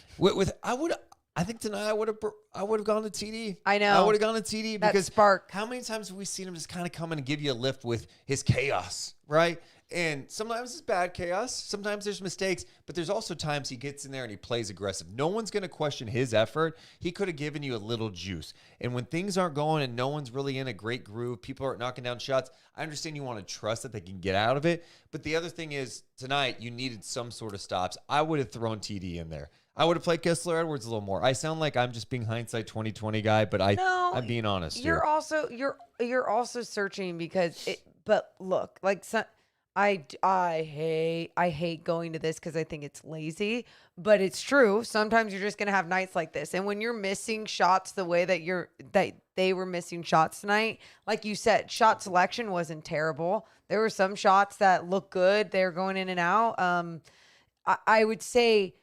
I think tonight I would have gone to TD. I know. I would have gone to TD that because spark. How many times have we seen him just kind of come in and give you a lift with his chaos, right? And sometimes it's bad chaos. Sometimes there's mistakes, but there's also times he gets in there and he plays aggressive. No one's going to question his effort. He could have given you a little juice. And when things aren't going and no one's really in a great groove, people aren't knocking down shots, I understand you want to trust that they can get out of it. But the other thing is, tonight, you needed some sort of stops. I would have thrown TD in there. I would have played Kessler Edwards a little more. I sound like I'm just being hindsight 2020 guy, but I'm being honest You're here. you're also searching because it. But look, like I hate going to this because I think it's lazy, but it's true. Sometimes you're just gonna have nights like this, and when you're missing shots the way that they were missing shots tonight, like you said, shot selection wasn't terrible. There were some shots that looked good. They're going in and out. I would say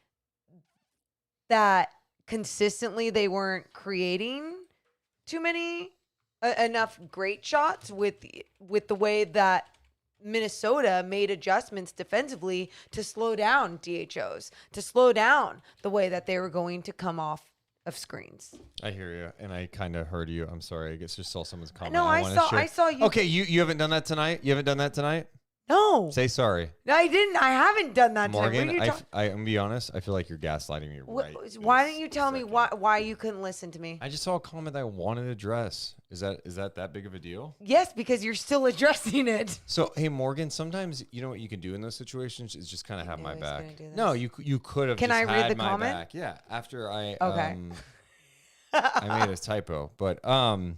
that consistently they weren't creating too many enough great shots with the way that Minnesota made adjustments defensively to slow down DHOs, to slow down the way that they were going to come off of screens. I hear you, and I kind of heard you. I'm sorry. I guess just saw someone's comment. No, I saw you. Okay, you haven't done that tonight? You haven't done that tonight? No. Say sorry. No, I didn't. I haven't done that tonight. Morgan, What are you I'm going to be honest. I feel like you're gaslighting me right Why this don't you tell me second. why you couldn't listen to me? I just saw a comment that I wanted to address. Is that big of a deal? Yes, because you're still addressing it. So, hey, Morgan, sometimes you know what you can do in those situations is just kind of have knew my he was back. gonna do No, this. you could have Can just I read had the my comment? back. Yeah, after I Okay. I made a typo. But Who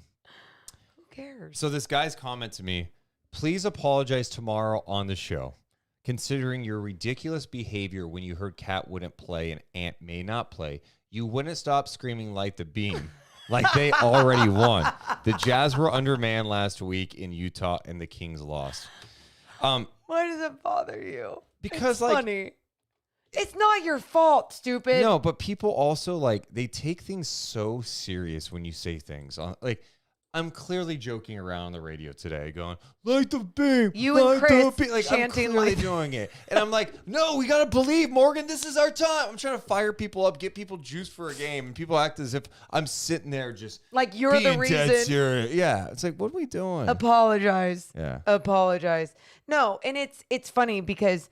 cares? so this guy's comment to me, please apologize tomorrow on the show. Considering your ridiculous behavior when you heard Cat wouldn't play and Ant may not play, you wouldn't stop screaming light the beam like they already won. The Jazz were undermanned last week in Utah and the Kings lost. Why does it bother you? Because, it's like- funny. It's not your fault, stupid. No, but people also they take things so serious when you say things. Like, I'm clearly joking around on the radio today, going light the beam. You and light Chris the beam. Like, I'm chanting clearly light- doing it, and I'm like, no, we gotta believe, Morgan. This is our time. I'm trying to fire people up, get people juiced for a game, and people act as if I'm sitting there just Like you're the being dead reason. serious. Yeah, it's like, what are we doing? Apologize. Yeah. Apologize. No, and it's funny because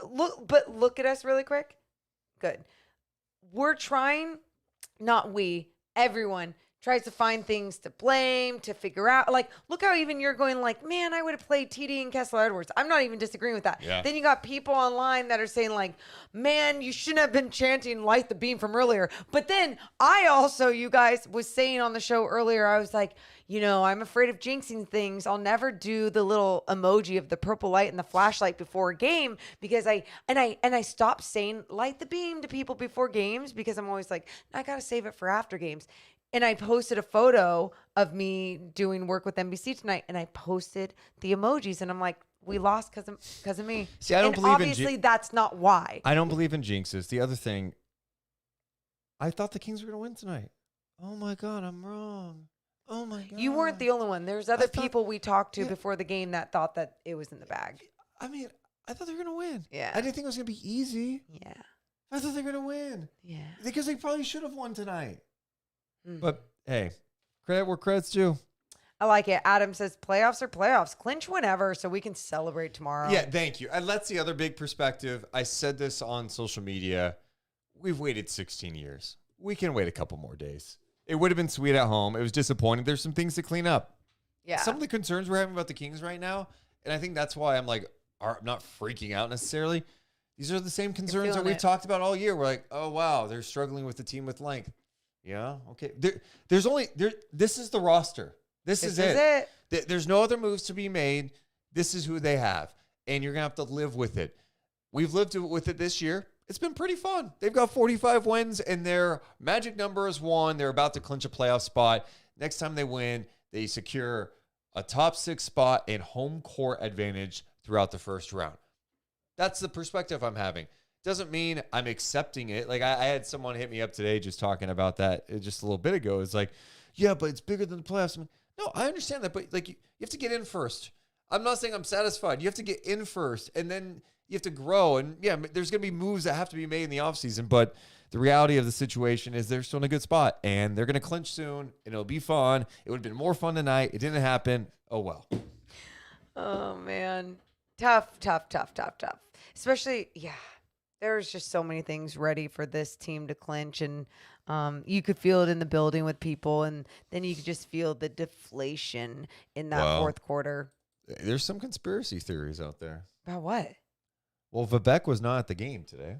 look at us really quick. Good. We're trying, not we, everyone tries to find things to blame, to figure out. Like, look how even you're going like, man, I would have played TD and Kessler Edwards. I'm not even disagreeing with that. Yeah. Then you got people online that are saying like, man, you shouldn't have been chanting light the beam from earlier. But then I also, you guys, was saying on the show earlier, I was like, you know, I'm afraid of jinxing things. I'll never do the little emoji of the purple light and the flashlight before a game because I stopped saying light the beam to people before games because I'm always like, I got to save it for after games. And I posted a photo of me doing work with NBC tonight, and I posted the emojis, and I'm like, we lost because of me. See, I don't and believe in obviously that's not why. I don't believe in jinxes. The other thing, I thought the Kings were gonna win tonight. Oh my God, I'm wrong. Oh my God. You weren't the only one. There's other thought- people we talked to yeah. before the game that thought that it was in the bag. I mean, I thought they were gonna win. Yeah. I didn't think it was gonna be easy. Yeah. I thought they were gonna win Yeah. because they probably should have won tonight. Mm. But hey, credit where credit's due. I like it. Adam says playoffs are playoffs. Clinch whenever so we can celebrate tomorrow. Yeah, thank you. And that's the other big perspective. I said this on social media. We've waited 16 years. We can wait a couple more days. It would have been sweet at home. It was disappointing. There's some things to clean up. Yeah. Some of the concerns we're having about the Kings right now, and I think that's why I'm like, I'm not freaking out necessarily. These are the same concerns that feeling we've it. talked about all year. We're like, oh wow, they're struggling with the team with length. Yeah, okay. There's only this is the roster. This is it. There's no other moves to be made. This is who they have, and you're gonna have to live with it. We've lived with it this year. It's been pretty fun. They've got 45 wins, and their magic number is 1. They're about to clinch a playoff spot. Next time they win, they secure a top 6 spot and home court advantage throughout the first round. That's the perspective I'm having. Doesn't mean I'm accepting it. Like I had someone hit me up today just talking about that just a little bit ago. It's like, yeah, but it's bigger than the playoffs. I'm like, no, I understand that, but like you have to get in first. I'm not saying I'm satisfied. You have to get in first, and then you have to grow. And yeah, there's going to be moves that have to be made in the offseason, but the reality of the situation is they're still in a good spot, and they're going to clinch soon, and it'll be fun. It would have been more fun tonight. It didn't happen. Oh, well. Oh, man. Tough. Especially, there's just so many things ready for this team to clinch, and you could feel it in the building with people, and then you could just feel the deflation in that fourth quarter. There's some conspiracy theories out there. About what? Well, Vivek was not at the game today.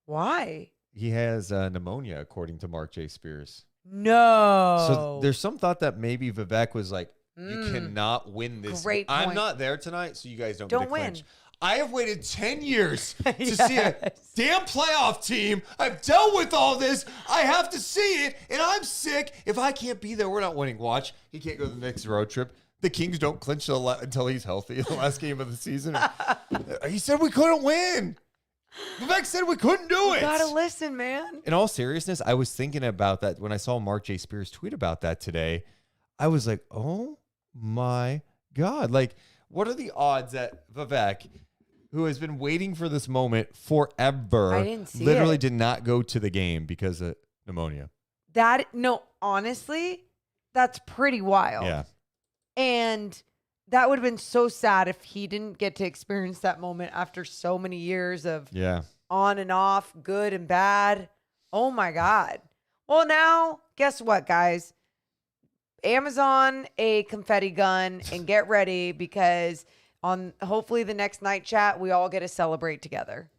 Why? He has pneumonia, according to Mark J. Spears. No. So there's some thought that maybe Vivek was like, you cannot win this. Great I'm point. not there tonight, so you guys don't Don't get to win. clinch. I have waited 10 years to see a damn playoff team. I've dealt with all this. I have to see it, and I'm sick. If I can't be there, we're not winning. Watch. He can't go to the next road trip. The Kings don't clinch until he's healthy in the last game of the season. He said we couldn't win. Vivek said we couldn't do it. You gotta listen, man. In all seriousness, I was thinking about that when I saw Mark J. Spears tweet about that today. I was like, oh my God. Like, what are the odds that Vivek, who has been waiting for this moment forever, I didn't see literally it. did not go to the game because of pneumonia? Honestly, that's pretty wild. Yeah. And that would have been so sad if he didn't get to experience that moment after so many years of on and off, good and bad. Oh my God. Well, now, guess what, guys? Amazon a confetti gun and get ready, because on hopefully the next night chat, we all get to celebrate together.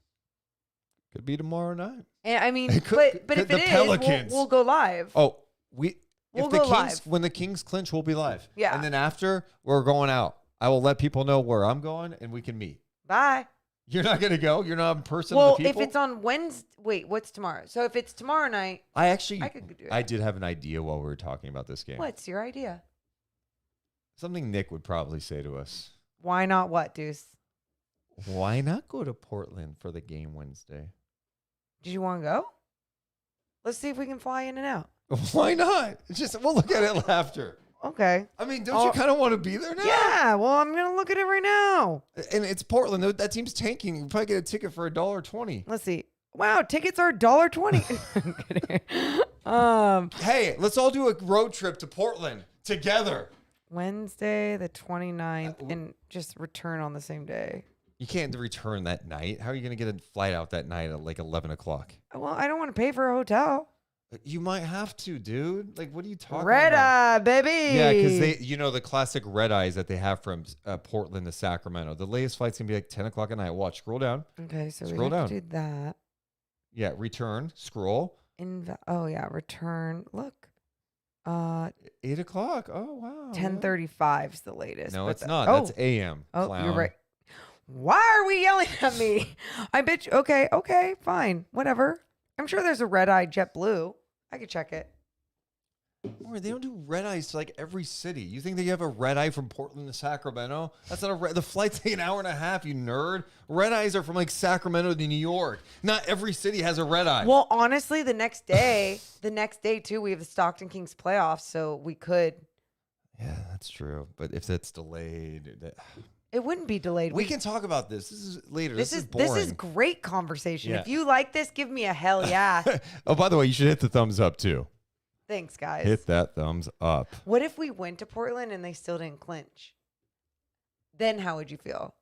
Could be tomorrow night. And I mean, Could- but if the it is, Pelicans. we'll go live. Oh, We'll go live. When the Kings clinch, we'll be live. Yeah. And then after, we're going out. I will let people know where I'm going, and we can meet. Bye. You're not going to go? You're not in person Well, with the people? if it's on Wednesday, wait, what's tomorrow? So if it's tomorrow night, I could do it. I did have an idea while we were talking about this game. What's your idea? Something Nick would probably say to us. Why not what, Deuce? Why not go to Portland for the game Wednesday? Did you want to go? Let's see if we can fly in and out. Why not? We'll look at it after. Okay. I mean, don't you kind of want to be there now? Yeah, well, I'm going to look at it right now. And it's Portland. That team's tanking. You probably get a ticket for $1.20. Let's see. Wow, tickets are $1.20. I'm kidding. Hey, let's all do a road trip to Portland together. Wednesday the 29th and just return on the same day. You can't return that night. How are you going to get a flight out that night at like 11 o'clock? Well, I don't want to pay for a hotel. You might have to, dude. Like, what are you talking Red about? eye, baby. Yeah, because the classic red eyes that they have from Portland to Sacramento. The latest flight's going to be like 10 o'clock at night. Watch, scroll down. Okay, so Scroll we have down. to do that. Yeah, return, scroll. Return. Look. 8 o'clock. Oh, wow. 10:35 is the latest. No, but it's not. That's AM. Oh, clown. you're right. Why are we yelling at me? I bet you. Okay, fine. Whatever. I'm sure there's a red-eye JetBlue. I could check it. Or they don't do red eyes to like every city. You think they have a red eye from Portland to Sacramento? That's not the flight's like an hour and a half, you nerd. Red eyes are from like Sacramento to New York. Not every city has a red eye. Well, honestly, the next day too, we have the Stockton Kings playoffs, so we could. Yeah, that's true. But if that's delayed, It wouldn't be delayed. we can talk about this. This is later. This is this boring. is great conversation. Yeah. If you like this, give me a hell yeah. Oh, by the way, you should hit the thumbs up too. Thanks, guys. Hit that thumbs up. What if we went to Portland and they still didn't clinch? Then how would you feel?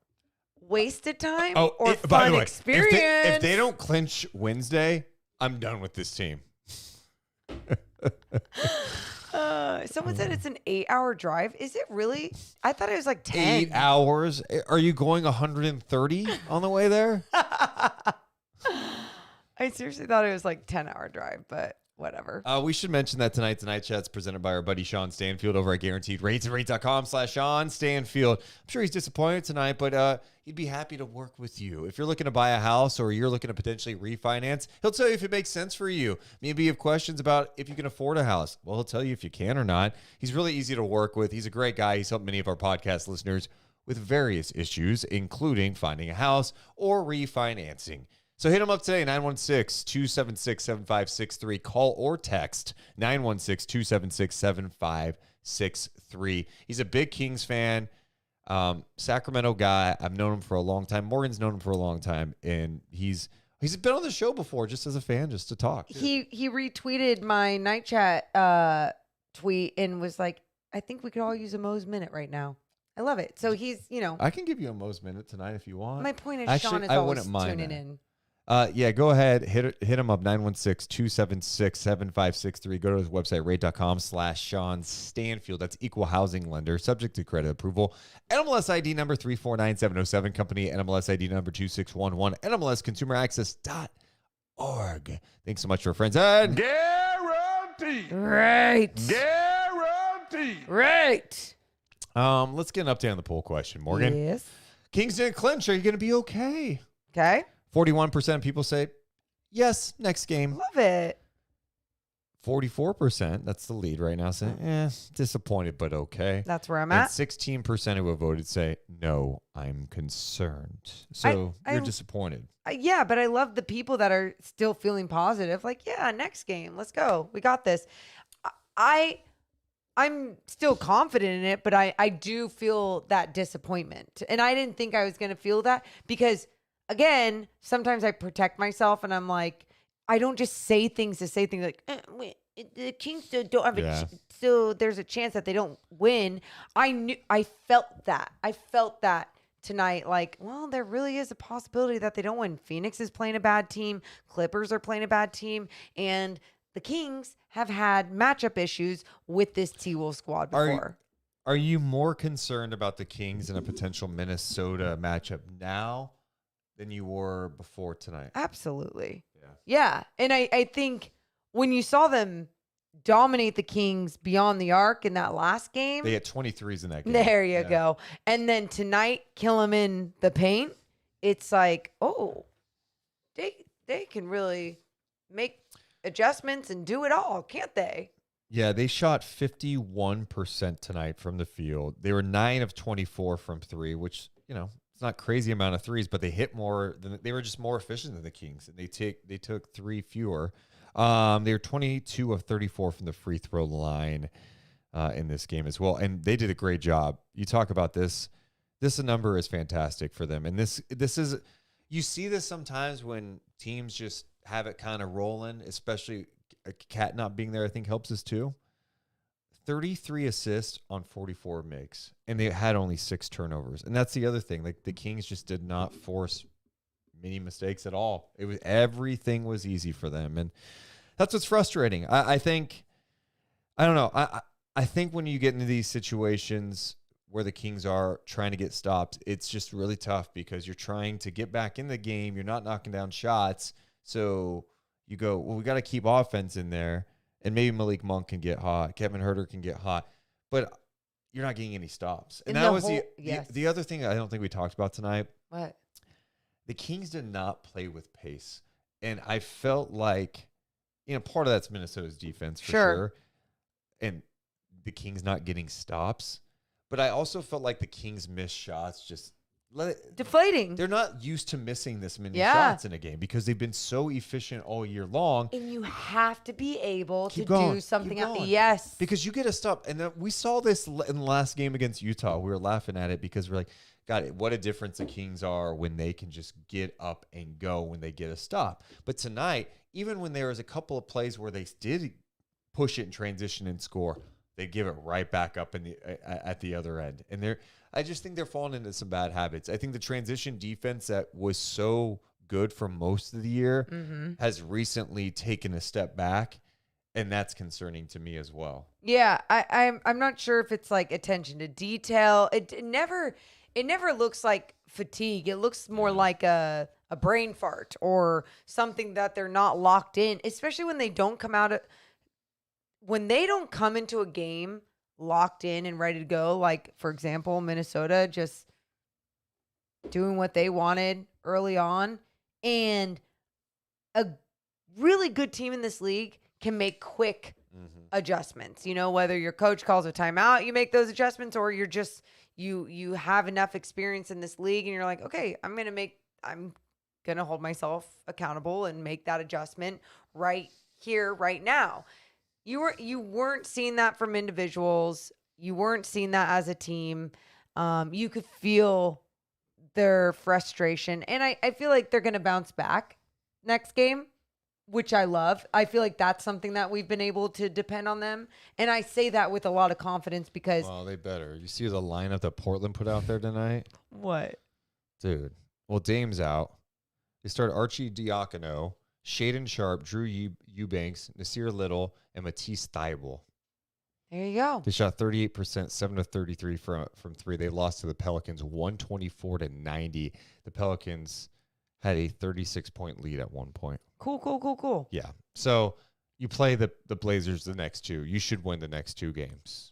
Wasted time or by fun the way, experience? if they don't clinch Wednesday, I'm done with this team. Someone said it's an 8-hour drive. Is it really? I thought it was like 10. 8 hours? Are you going 130 on the way there? I seriously thought it was like 10-hour drive, but whatever. We should mention that tonight's Night Chat's presented by our buddy Sean Stanfield over at Guaranteed Rates and Rates.com/Sean Stanfield. I'm sure he's disappointed tonight, but he'd be happy to work with you. If you're looking to buy a house or you're looking to potentially refinance, he'll tell you if it makes sense for you. Maybe you have questions about if you can afford a house. Well, he'll tell you if you can or not. He's really easy to work with. He's a great guy. He's helped many of our podcast listeners with various issues, including finding a house or refinancing. So hit him up today, 916-276-7563. Call or text 916-276-7563. He's a big Kings fan, Sacramento guy. I've known him for a long time. Morgan's known him for a long time, and he's been on the show before just as a fan, just to talk. He retweeted my Night Chat tweet and was like, I think we could all use a Mo's Minute right now. I love it. So he's, I can give you a Mo's minute tonight if you want. my point is Actually, Sean is I always wouldn't mind tuning that. in. Yeah, go ahead. Hit him up, 916-276-7563. Go to his website, rate.com/Sean Stanfield. That's equal housing lender, subject to credit approval. NMLS ID number 349707, company NMLS ID number 2611, NMLSconsumeraccess.org. Thanks so much for our friends. And Guarantee. Right. Guarantee. Right. let's get an update on the poll question, Morgan. Yes. Kings didn't clinch. Are you going to be okay? Okay. 41% of people say yes, next game. Love it. 44%, that's the lead right now, say, disappointed, but okay. That's where I'm And at. 16% who have voted say, no, I'm concerned. So I- you're disappointed. Yeah, but I love the people that are still feeling positive. Like, yeah, next game, let's go. We got this. I'm still confident in it, but I do feel that disappointment. And I didn't think I was going to feel that because, again, sometimes I protect myself and I'm like, I don't just say things to say things like, wait, the Kings don't have so there's a chance that they don't win. I felt that. I felt that tonight. Like, well, there really is a possibility that they don't win. Phoenix is playing a bad team. Clippers are playing a bad team. And the Kings have had matchup issues with this T-Wolves squad before. Are you more concerned about the Kings in a potential Minnesota matchup now than you were before tonight? Absolutely. Yeah. And I think when you saw them dominate the Kings beyond the arc in that last game. They had 23s in that game. There you go. And then tonight, kill them in the paint. It's like, oh, they can really make adjustments and do it all, can't they? Yeah, they shot 51% tonight from the field. They were 9 of 24 from three, which, it's not crazy amount of threes, but they hit more than they were just more efficient than the Kings. And they took 3 fewer. They were 22 of 34 from the free throw line in this game as well. And they did a great job. You talk about this. This number is fantastic for them. And this is, you see this sometimes when teams just have it kind of rolling, especially a Cat not being there, I think helps us too. 33 assists on 44 makes, and they had only 6 turnovers. And that's the other thing. Like, the Kings just did not force many mistakes at all. Everything was easy for them. And that's what's frustrating. I think, I don't know. I think when you get into these situations where the Kings are trying to get stopped, it's just really tough because you're trying to get back in the game. You're not knocking down shots. So you go, well, we got to keep offense in there. And maybe Malik Monk can get hot. Kevin Huerter can get hot. But you're not getting any stops. And that was the other thing I don't think we talked about tonight. What? The Kings did not play with pace. And I felt like, part of that's Minnesota's defense for sure. And the Kings not getting stops. But I also felt like the Kings missed shots just deflating. They're not used to missing this many shots in a game because they've been so efficient all year long. And you have to be able to do something else. Yes. Because you get a stop. And we saw this in the last game against Utah. We were laughing at it because we're like, God, what a difference the Kings are when they can just get up and go when they get a stop. But tonight, even when there was a couple of plays where they did push it in transition and score, they give it right back up at the other end. And I just think they're falling into some bad habits. I think the transition defense that was so good for most of the year has recently taken a step back, and that's concerning to me as well. Yeah, I'm not sure if it's like attention to detail. It never looks like fatigue. It looks more like a brain fart or something that they're not locked in, especially when they don't come into a game locked in and ready to go. Like, for example, Minnesota just doing what they wanted early on. And a really good team in this league can make quick adjustments. Whether your coach calls a timeout, you make those adjustments, or you're just, you have enough experience in this league and you're like, okay, I'm going to hold myself accountable and make that adjustment right here, right now. You weren't seeing that from individuals. You weren't seeing that as a team. You could feel their frustration. And I feel like they're going to bounce back next game. which I love. I feel like that's something that we've been able to depend on them. And I say that with a lot of confidence because Well, they better. You see the lineup that Portland put out there tonight? what? Dude. Well, Dame's out. They start Archie Diacono, Shaden Sharp, Drew Eubanks, Nasir Little, and Matisse Thybulle. There you go. They shot 38%, 7-33 from three. They lost to the Pelicans 124-90. The Pelicans had a 36-point lead at one point. Cool. Yeah. So you play the Blazers the next two. You should win the next two games.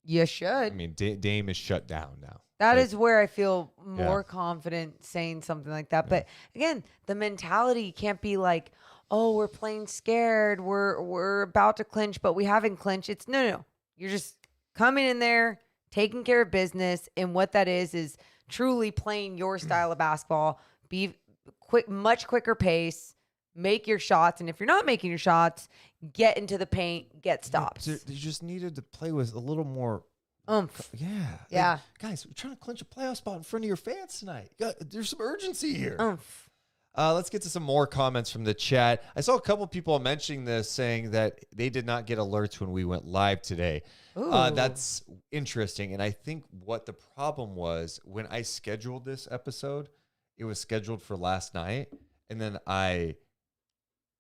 You should. I mean, Dame is shut down now. That Like, is where I feel more confident saying something like that. But again, the mentality can't be like, oh, we're playing scared. We're about to clinch, but we haven't clinched. It's no. You're just coming in there, taking care of business. And what that is truly playing your style of basketball. Be quick, much quicker pace, make your shots. And if you're not making your shots, get into the paint, get stops. You just needed to play with a little more Oomph. Yeah. Like, guys, we're trying to clinch a playoff spot in front of your fans tonight. There's some urgency here. Oomph. Let's get to some more comments from the chat. I saw a couple people mentioning this, saying that they did not get alerts when we went live today. That's interesting. And I think what the problem was, when I scheduled this episode, it was scheduled for last night. And then I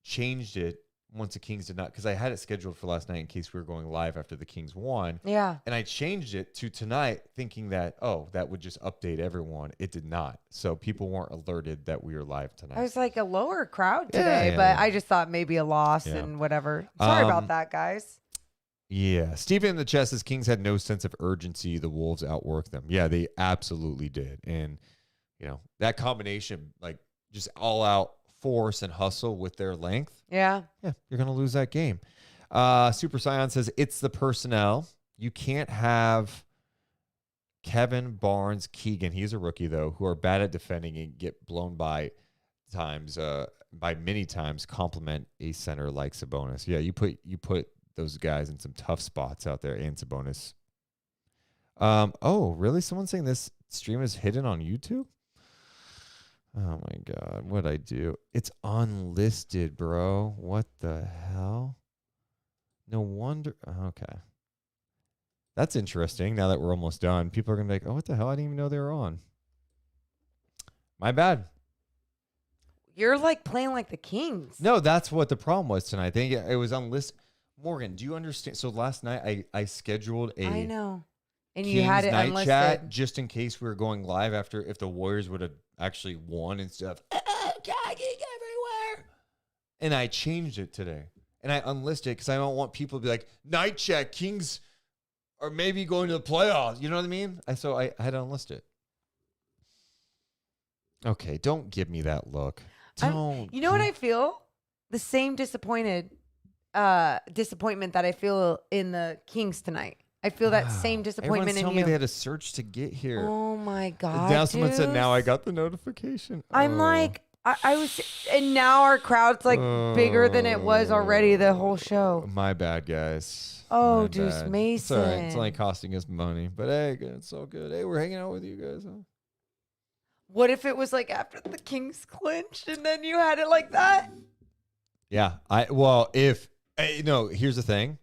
changed it once the Kings did not, because I had it scheduled for last night in case we were going live after the Kings won. Yeah. And I changed it to tonight thinking that, that would just update everyone. It did not. So people weren't alerted that we were live tonight. I was like a lower crowd today, but I just thought maybe a loss and whatever. Sorry about that, guys. Yeah. Steven in the chat says Kings had no sense of urgency. The Wolves outworked them. Yeah, they absolutely did. And, that combination, like just all out force and hustle with their length. Yeah, you're going to lose that game. Super Scion says it's the personnel. You can't have Kevin, Barnes, Keegan, he's a rookie though, who are bad at defending and get blown by many times, compliment a center like Sabonis. Yeah, you put those guys in some tough spots out there, and Sabonis. Oh, really? Someone's saying this stream is hidden on YouTube? Oh my God, what'd I do? It's unlisted, bro. What the hell? No wonder. Okay. That's interesting. Now that we're almost done, people are going to be like, oh, what the hell? I didn't even know they were on. My bad. you're like playing like the Kings. No, that's what the problem was tonight. I think it was unlisted. Morgan, do you understand? So last night I scheduled a I know. And Kings you had it night unlisted. chat just in case we were going live after if the Warriors would have actually won and stuff. Gagging everywhere. And I changed it today. And I unlisted it because I don't want people to be like, night chat, Kings are maybe going to the playoffs. You know what I mean? So I had to unlist it. Okay, don't give me that look. Don't. You know what I feel? The same disappointment that I feel in the Kings tonight. I feel that same disappointment Everyone's telling in me you. they had to search to get here. Oh my God. Now someone said, Deuce. now I got the notification. I'm like, I was, and now our crowd's like bigger than it was already the whole show. My bad, guys. Oh, My Deuce bad. Mason. It's all right. It's only costing us money. But hey, it's all good. Hey, we're hanging out with you guys. Huh? What if it was like after the Kings clinched and then you had it like that? Yeah. Here's the thing.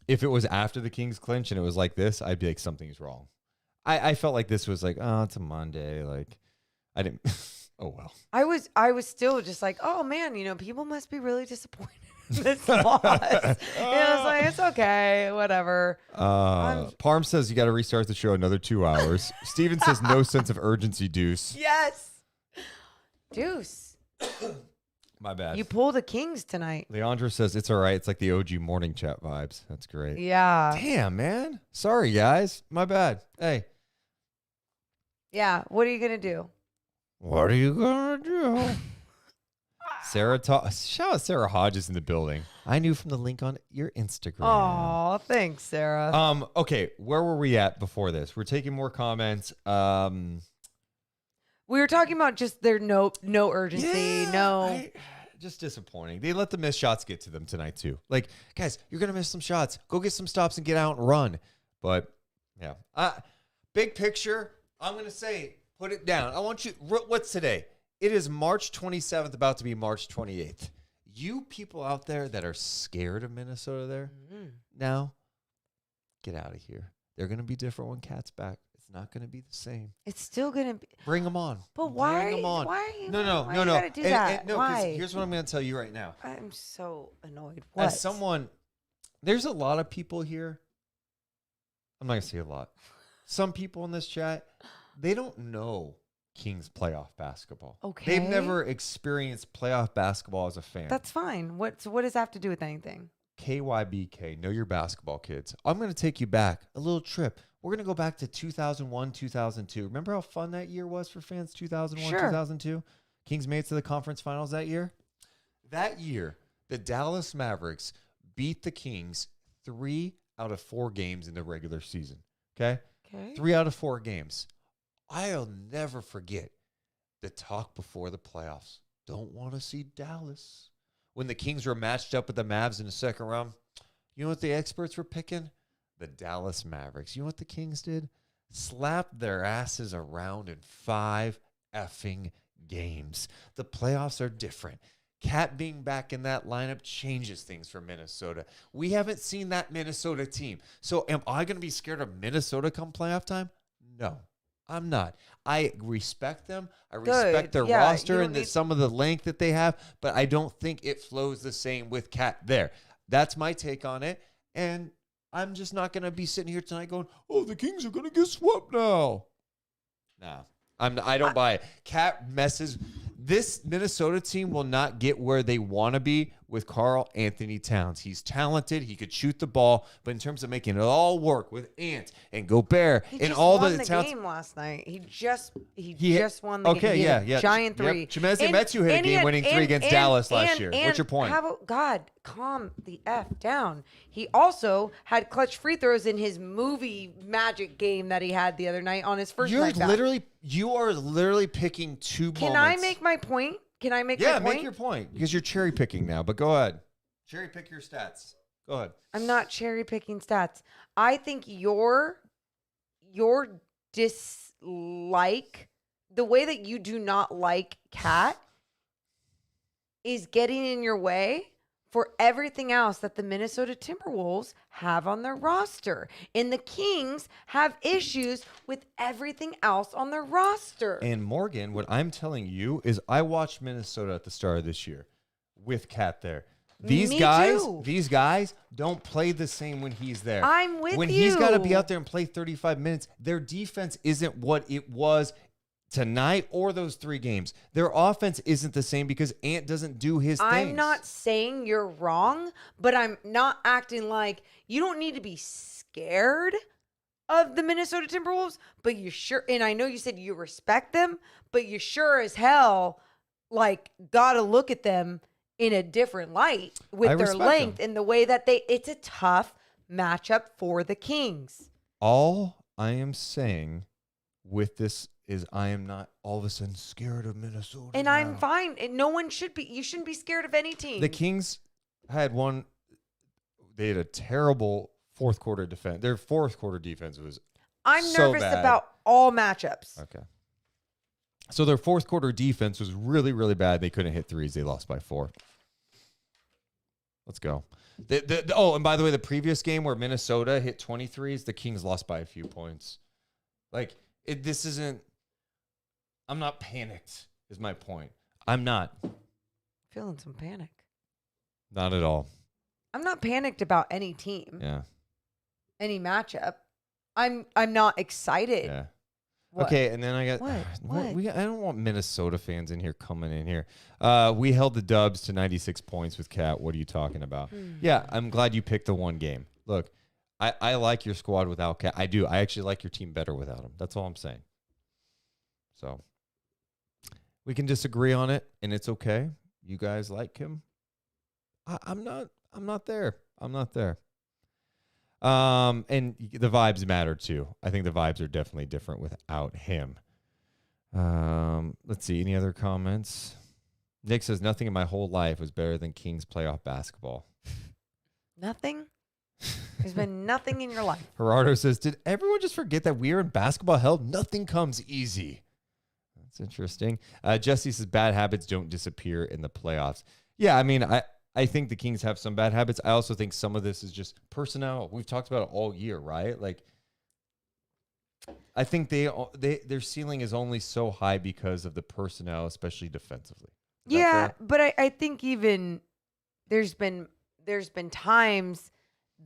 If it was after the Kings clinch and it was like this, I'd be like, something's wrong. I felt like this was like, oh, it's a Monday. Like, I didn't. Oh, well. I was still just like, oh man, people must be really disappointed in this loss. I was like, it's okay, whatever. Parm says you got to restart the show another 2 hours. Steven says no sense of urgency, Deuce. Yes. Deuce. My bad. You pulled the Kings tonight. Leandra says it's all right. It's like the OG morning chat vibes. That's great. Yeah. Damn, man. Sorry, guys. My bad. Hey. Yeah. What are you going to do? What are you going to do? Shout out Sarah Hodges in the building. I knew from the link on your Instagram. Oh, thanks, Sarah. Okay. Where were we at before this? We're taking more comments. We were talking about just their no urgency, just disappointing. They let the missed shots get to them tonight too. Like, guys, you're gonna miss some shots. Go get some stops and get out and run. But yeah, big picture. I'm gonna say, put it down. I want you. What's today? It is March 27th, about to be March 28th. You people out there that are scared of Minnesota there now, get out of here. They're going to be different when Cat's back. It's not going to be the same. It's still going to be. Bring them on. But why? Bring them on. Why are you? No. Why you gotta do that? No, why? here's what I'm going to tell you right now. I'm so annoyed. What? As someone, there's a lot of people here. I'm not going to say a lot. Some people in this chat, they don't know Kings playoff basketball. Okay. They've never experienced playoff basketball as a fan. That's fine. What does that have to do with anything? KYBK, know your basketball, kids. I'm going to take you back a little trip. We're going to go back to 2001, 2002. Remember how fun that year was for fans, 2001, Sure. 2002? Kings made it to the conference finals that year. That year, the Dallas Mavericks beat the Kings 3 out of 4 games in the regular season. Okay? 3 out of 4 games. I'll never forget the talk before the playoffs. Don't want to see Dallas. When the Kings were matched up with the Mavs in the second round, you know what the experts were picking? The Dallas Mavericks. You know what the Kings did? Slapped their asses around in 5 effing games. The playoffs are different. Cat being back in that lineup changes things for Minnesota. We haven't seen that Minnesota team. So am I going to be scared of Minnesota come playoff time? No, I'm not. I respect them. I respect their roster and some of the length that they have, but I don't think it flows the same with Cat there. That's my take on it. And I'm just not going to be sitting here tonight going, oh, the Kings are going to get swept now. Nah, I don't buy it. Cat messes. This Minnesota team will not get where they want to be with Karl Anthony Towns. He's talented. He could shoot the ball. But in terms of making it all work with Ant and Gobert and all the talents. Game last night. He just won the game. Okay, yeah. Giant 3. Yep. Chimezie Metu hit a game-winning 3 against Dallas last year. What's your point? How about, God, calm the F down. He also had clutch free throws in his movie magic game that he had the other night on his first night back. You are literally picking 2 moments. Can I make my point? My point? Yeah, make your point because you're cherry picking now. But go ahead, cherry pick your stats. Go ahead. I'm not cherry picking stats. I think your dislike, the way that you do not like Cat, is getting in your way for everything else that the Minnesota Timberwolves have on their roster. And the Kings have issues with everything else on their roster. And Morgan, what I'm telling you is I watched Minnesota at the start of this year with Cat there. These guys don't play the same when he's there. I'm with you. When he's got to be out there and play 35 minutes, their defense isn't what it was tonight or those 3 games. Their offense isn't the same because Ant doesn't do his things. I'm not saying you're wrong, but I'm not acting like you don't need to be scared of the Minnesota Timberwolves, but you sure, and I know you said you respect them, but you sure as hell gotta look at them in a different light with their length and the way that it's a tough matchup for the Kings. All I am saying with this is I am not all of a sudden scared of Minnesota. And now. I'm fine. And no one should be. You shouldn't be scared of any team. The Kings had they had a terrible fourth quarter defense. Their fourth quarter defense was nervous about all matchups. Okay. So their fourth quarter defense was really, really bad. They couldn't hit threes. They lost by 4. Let's go. And by the way, the previous game where Minnesota hit 23s, the Kings lost by a few points. This isn't... I'm not panicked, is my point. I'm not. Feeling some panic. Not at all. I'm not panicked about any team. Yeah. Any matchup. I'm not excited. Yeah. What? Okay, and then I got... What? I don't want Minnesota fans in here coming in here. We held the Dubs to 96 points with Cat. What are you talking about? Yeah, I'm glad you picked the one game. Look, I like your squad without Cat. I do. I actually like your team better without him. That's all I'm saying. So we can disagree on it, and it's okay. You guys like him. I'm not there. I'm not there. And the vibes matter too. I think the vibes are definitely different without him. Let's see. Any other comments? Nick says nothing in my whole life was better than Kings playoff basketball. Nothing? There's been nothing in your life. Gerardo says, did everyone just forget that we are in basketball hell? Nothing comes easy. That's interesting. Jesse says bad habits don't disappear in the playoffs. Yeah, I mean, I think the Kings have some bad habits. I also think some of this is just personnel. We've talked about it all year, right? Like, I think their ceiling is only so high because of the personnel, especially defensively. Is that Yeah, fair? but I think even there's been times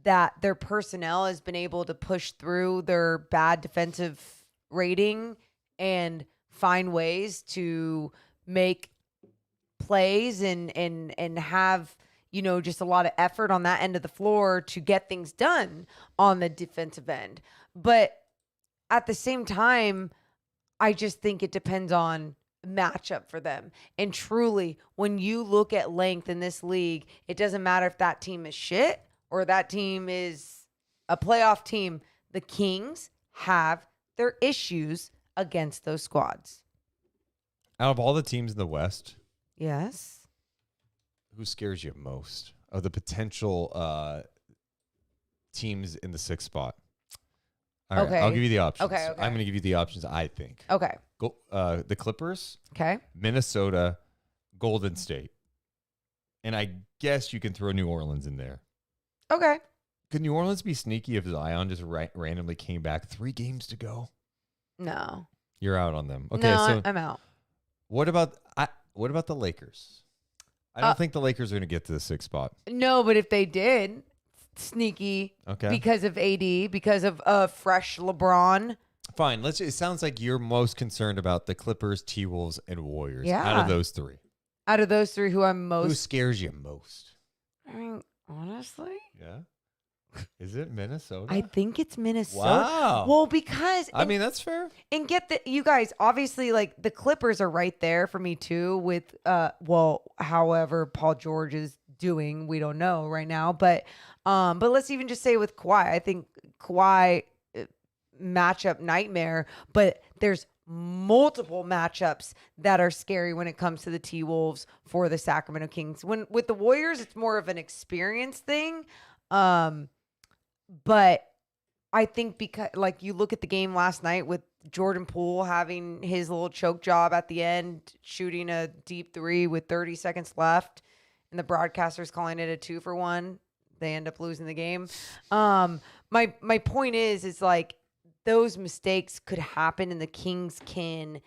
that their personnel has been able to push through their bad defensive rating and find ways to make plays and have, you know, just a lot of effort on that end of the floor to get things done on the defensive end. But at the same time, I just think it depends on matchup for them. And truly, when you look at length in this league, it doesn't matter if that team is shit or that team is a playoff team. The Kings have their issues against those squads. Out of all the teams in the West, Yes. who scares you most of the potential teams in the 6th spot? All right, Okay. I'll give you the options. Okay. I'm going to give you the options, I think. Okay. Go, the Clippers, Okay. Minnesota, Golden State. And I guess you can throw New Orleans in there. Okay. Could New Orleans be sneaky if Zion just randomly came back 3 games to go? No. You're out on them. Okay, No, so I'm out. what about the Lakers? I don't think the Lakers are going to get to the 6th spot. No, but if they did, sneaky. Okay. Because of AD, because of fresh LeBron. Fine. It sounds like you're most concerned about the Clippers, T-Wolves, and Warriors. Yeah. Out of those 3. Out of those 3, who I'm Who most. scares you most? I mean, honestly, Yeah. Is it Minnesota? I think it's Minnesota. Wow. Well, because I mean, that's fair. and get the you guys obviously like the Clippers are right there for me too. With however Paul George is doing, we don't know right now. But let's even just say with Kawhi, I think Kawhi matchup nightmare. But there's multiple matchups that are scary when it comes to the T-Wolves for the Sacramento Kings. When with the Warriors, it's more of an experience thing. But I think because like you look at the game last night with Jordan Poole having his little choke job at the end, shooting a deep 3 with 30 seconds left, and the broadcasters calling it a 2-for-1. They end up losing the game. My point is like those mistakes could happen, and the Kings can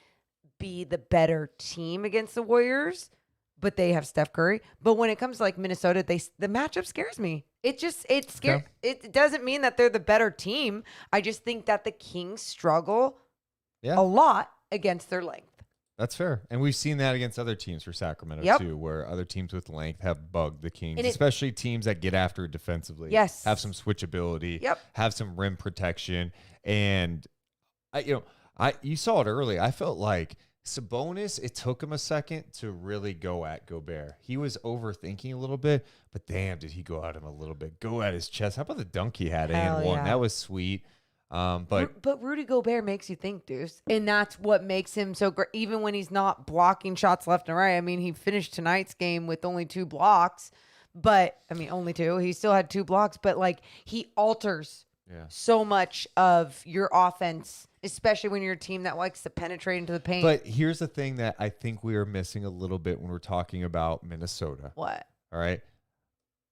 be the better team against the Warriors, but they have Steph Curry. But when it comes to like Minnesota, the matchup scares me. It scares. Okay. It doesn't mean that they're the better team. I just think that the Kings struggle Yeah. a lot against their length. That's fair. And we've seen that against other teams for Sacramento, Yep. too, where other teams with length have bugged the Kings, And it- especially teams that get after it defensively. Yes. Have some switchability. Yep. Have some rim protection. And, you saw it early. I felt like Sabonis, it took him a second to really go at Gobert. He was overthinking a little bit, but damn, did he go at him a little bit. Go at his chest. How about the dunk he had Hell and one? yeah. That was sweet. But Rudy Gobert makes you think, Deuce. And that's what makes him so great. Even when he's not blocking shots left and right. I mean, he finished tonight's game with only 2 blocks. But, I mean, only 2. He still had 2 blocks. But, like, he alters yeah. so much of your offense, especially when you're a team that likes to penetrate into the paint. But here's the thing that I think we are missing a little bit when we're talking about Minnesota. What? All right.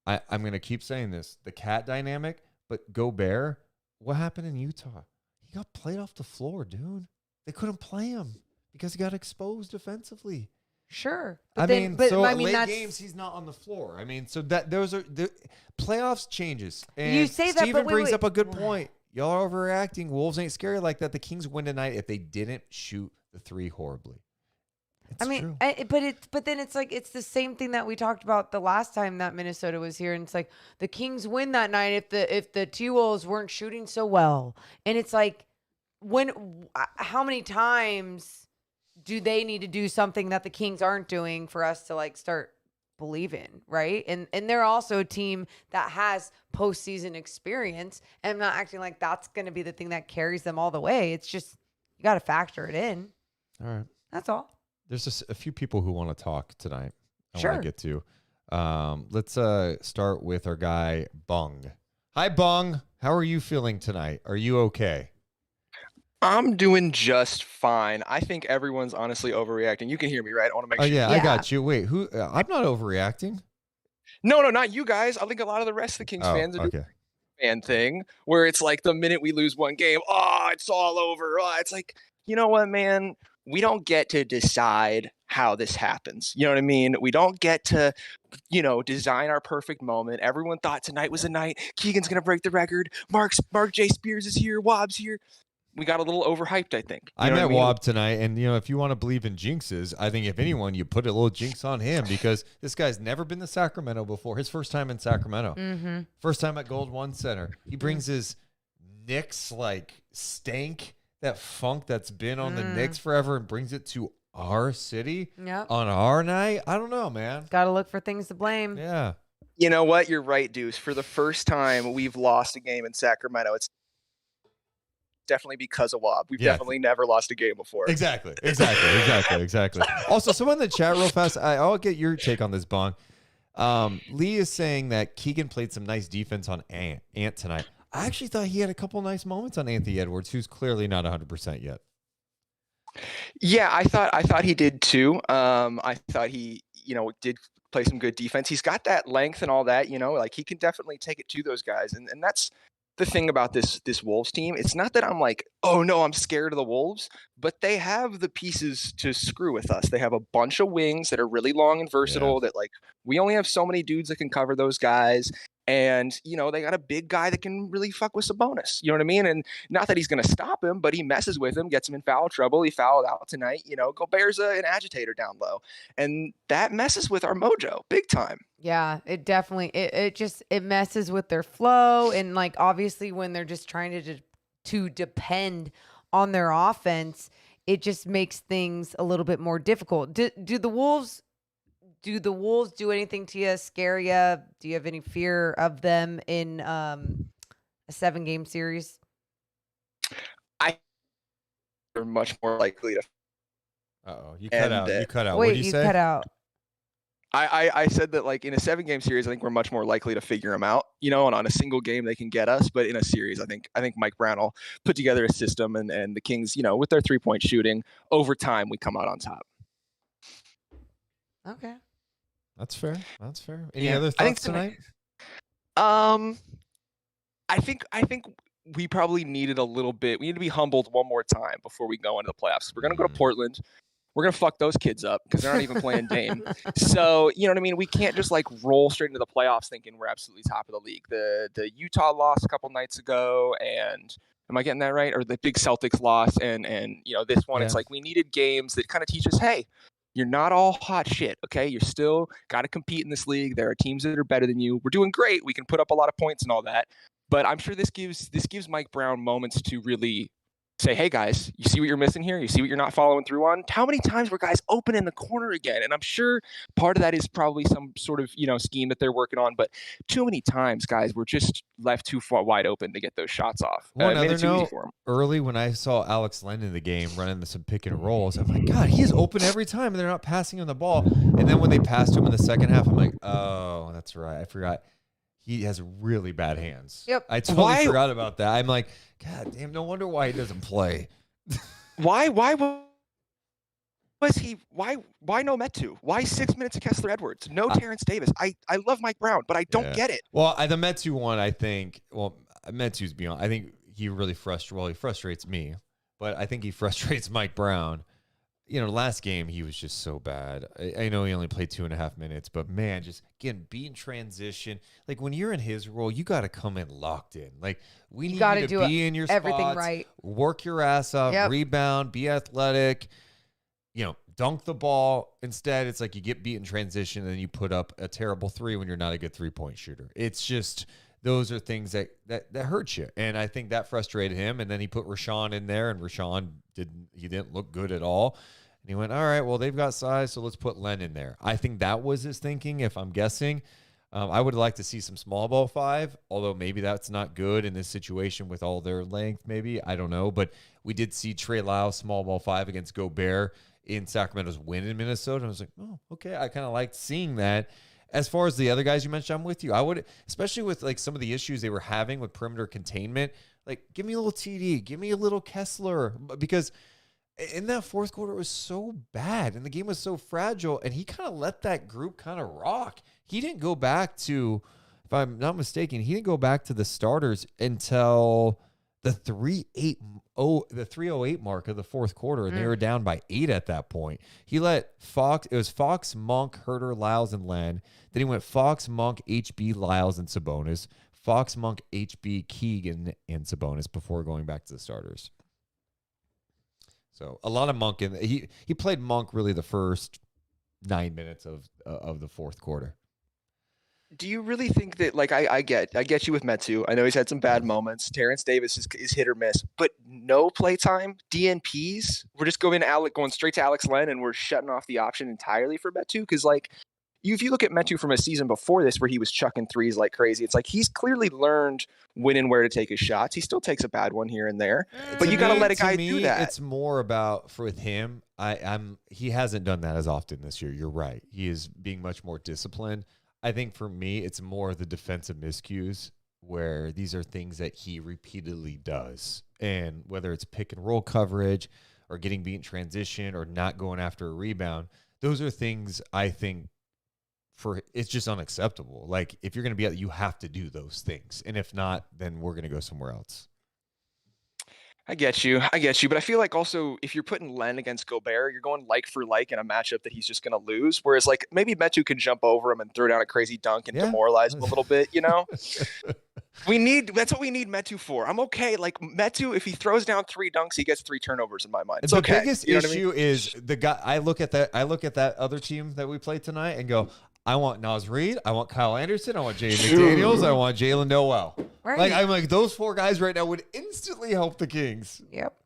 I'm going to keep saying this. The cat dynamic, but Gobert, what happened in Utah? He got played off the floor, dude. They couldn't play him because he got exposed defensively. Sure. late that's, games, he's not on the floor. I mean, so that those are the playoffs changes. And You say that, but Steven wait, brings wait. up a good point. Y'all are overreacting. Wolves ain't scary like that. The Kings win tonight if they didn't shoot the 3 horribly. It's I mean, true. but then it's like it's the same thing that we talked about the last time that Minnesota was here, and it's like the Kings win that night if the T-Wolves weren't shooting so well, and it's like how many times do they need to do something that the Kings aren't doing for us to like start believing, right? And they're also a team that has postseason experience, and I'm not acting like that's going to be the thing that carries them all the way. It's just you got to factor it in. All right. That's all. There's just a few people who want to talk tonight. I Sure. want to get to. Let's start with our guy Bung. Hi, Bung. How are you feeling tonight? Are you okay? I'm doing just fine. I think everyone's honestly overreacting. You can hear me, right? I want to make Oh sure. yeah, I Yeah. got you. Wait, who? I'm not overreacting. No, not you guys. I think a lot of the rest of the Kings fans are doing okay. the fan thing where it's like the minute we lose one game, it's all over. It's like, you know what, man? We don't get to decide how this happens. You know what I mean? We don't get to, design our perfect moment. Everyone thought tonight was a night. Keegan's going to break the record. Mark J. Spears is here. Wobb's here. We got a little overhyped, I think. I met Wob tonight, and if you want to believe in jinxes, I think if anyone, you put a little jinx on him because this guy's never been to Sacramento before. His first time in Sacramento, first time at Gold One Center. He brings his Knicks stank, that funk that's been on the Knicks forever, and brings it to our city on our night. I don't know, man. Got to look for things to blame. Yeah. You know what? You're right, Deuce. For the first time we've lost a game in Sacramento, it's definitely because of Wob. We've definitely never lost a game before. Exactly. Also, someone in the chat real fast, I'll get your take on this, Bong. Lee is saying that Keegan played some nice defense on Ant tonight. I actually thought he had a couple nice moments on Anthony Edwards, who's clearly not 100% yet. Yeah, I thought he did too. I thought he, did play some good defense. He's got that length and all that, he can definitely take it to those guys. And that's the thing about this Wolves team. It's not that I'm like, oh no, I'm scared of the Wolves, but they have the pieces to screw with us. They have a bunch of wings that are really long and versatile that we only have so many dudes that can cover those guys. And, they got a big guy that can really fuck with Sabonis. You know what I mean? And not that he's going to stop him, but he messes with him, gets him in foul trouble. He fouled out tonight. Gobert's an agitator down low. And that messes with our mojo big time. Yeah, it definitely, it messes with their flow. And obviously when they're just trying to depend on their offense, it just makes things a little bit more difficult. Do the Wolves do anything to you, scare you? Do you have any fear of them in a 7-game series? They're much more likely to. You cut out. You cut out. Wait, what did you say? Cut out. I said that in a 7-game series, I think we're much more likely to figure them out, and on a single game they can get us. But in a series, I think Mike Brown will put together a system and the Kings, with their 3-point shooting over time, we come out on top. Okay. That's fair. Any other thoughts tonight? I think we probably needed a little bit. We need to be humbled one more time before we go into the playoffs. We're going to go to Portland. We're going to fuck those kids up because they're not even playing Dame. So, you know what I mean? We can't just roll straight into the playoffs thinking we're absolutely top of the league. The Utah loss a couple nights ago, and am I getting that right? Or the big Celtics loss, and this one, it's we needed games that kind of teach us, hey, you're not all hot shit, okay? You're still got to compete in this league. There are teams that are better than you. We're doing great. We can put up a lot of points and all that. But I'm sure this gives Mike Brown moments to really say, hey, guys, you see what you're missing here? You see what you're not following through on? How many times were guys open in the corner again? And I'm sure part of that is probably some sort of, scheme that they're working on. But too many times, guys, were just left too far wide open to get those shots off. One other note, early when I saw Alex Len in the game running some pick and rolls, I'm like, God, he is open every time, and they're not passing him the ball. And then when they passed him in the second half, I'm like, oh, that's right. I forgot. He has really bad hands. Yep. I totally forgot about that. I'm like, God damn, no wonder why he doesn't play. Why was he? Why no Metu? Why 6 minutes of Kessler Edwards? No Terrence Davis. I love Mike Brown, but I don't get it. Well, the Metu one, I think. Well, Metu's beyond. I think he really frustrates me, but I think he frustrates Mike Brown. Last game he was just so bad. I know he only played 2.5 minutes, but man, just getting beat in transition. When you're in his role, you got to come in locked in. We need you to be in your everything spots, right. Work your ass up, rebound, be athletic. Dunk the ball. Instead, it's you get beat in transition and then you put up a terrible 3 when you're not a good 3-point shooter. It's just those are things that hurt you. And I think that frustrated him. And then he put Rashawn in there, and Rashawn didn't look good at all. And he went, all right, well, they've got size, so let's put Len in there. I think that was his thinking, if I'm guessing. I would like to see some small ball 5, although maybe that's not good in this situation with all their length, maybe. I don't know. But we did see Trey Lau small ball 5 against Gobert in Sacramento's win in Minnesota. And I was like, oh, okay. I kind of liked seeing that. As far as the other guys you mentioned, I'm with you. I would, especially with some of the issues they were having with perimeter containment, give me a little TD, give me a little Kessler, because in that fourth quarter, it was so bad, and the game was so fragile, and he kind of let that group kind of rock. He didn't go back to, if I'm not mistaken, he didn't go back to the starters until the 3:08 mark of the fourth quarter, and they were down by 8 at that point. He let Fox, it was Fox, Monk, Herter, Lyles, and Len. Then he went Fox, Monk, HB, Lyles, and Sabonis. Fox, Monk, HB, Keegan, and Sabonis before going back to the starters. So a lot of Monk in he played Monk really the first 9 minutes of the fourth quarter. Do you really think that, like, I get you with Metu. I know he's had some bad moments. Terrence Davis is hit or miss, but no playtime, DNPs. We're just going straight to Alex Len, and we're shutting off the option entirely for Metu. Because, like, if you look at Metu from a season before this where he was chucking threes like crazy, it's like he's clearly learned when and where to take his shots. He still takes a bad one here and there, but you got to let a guy do that. It's more about, with him, he hasn't done that as often this year. You're right. He is being much more disciplined. I think for me, it's more the defensive miscues where these are things that he repeatedly does. And whether it's pick and roll coverage or getting beat in transition or not going after a rebound, those are things I think it's just unacceptable. Like, if you're going to be out, you have to do those things. And if not, then we're going to go somewhere else. I get you. But I feel like also if you're putting Len against Gobert, you're going like for like in a matchup that he's just going to lose. Whereas, like, maybe Metu can jump over him and throw down a crazy dunk and demoralize him a little bit, you know? That's what we need Metu for. I'm okay. Like, Metu, if he throws down 3 dunks, he gets 3 turnovers in my mind. It's the okay. biggest issue is the guy. I look at that other team that we played tonight and go, I want Naz Reid, I want Kyle Anderson, I want Jaden McDaniels, I want Jalen Noel. Right. Like, I'm like, those 4 guys right now would instantly help the Kings. Yep.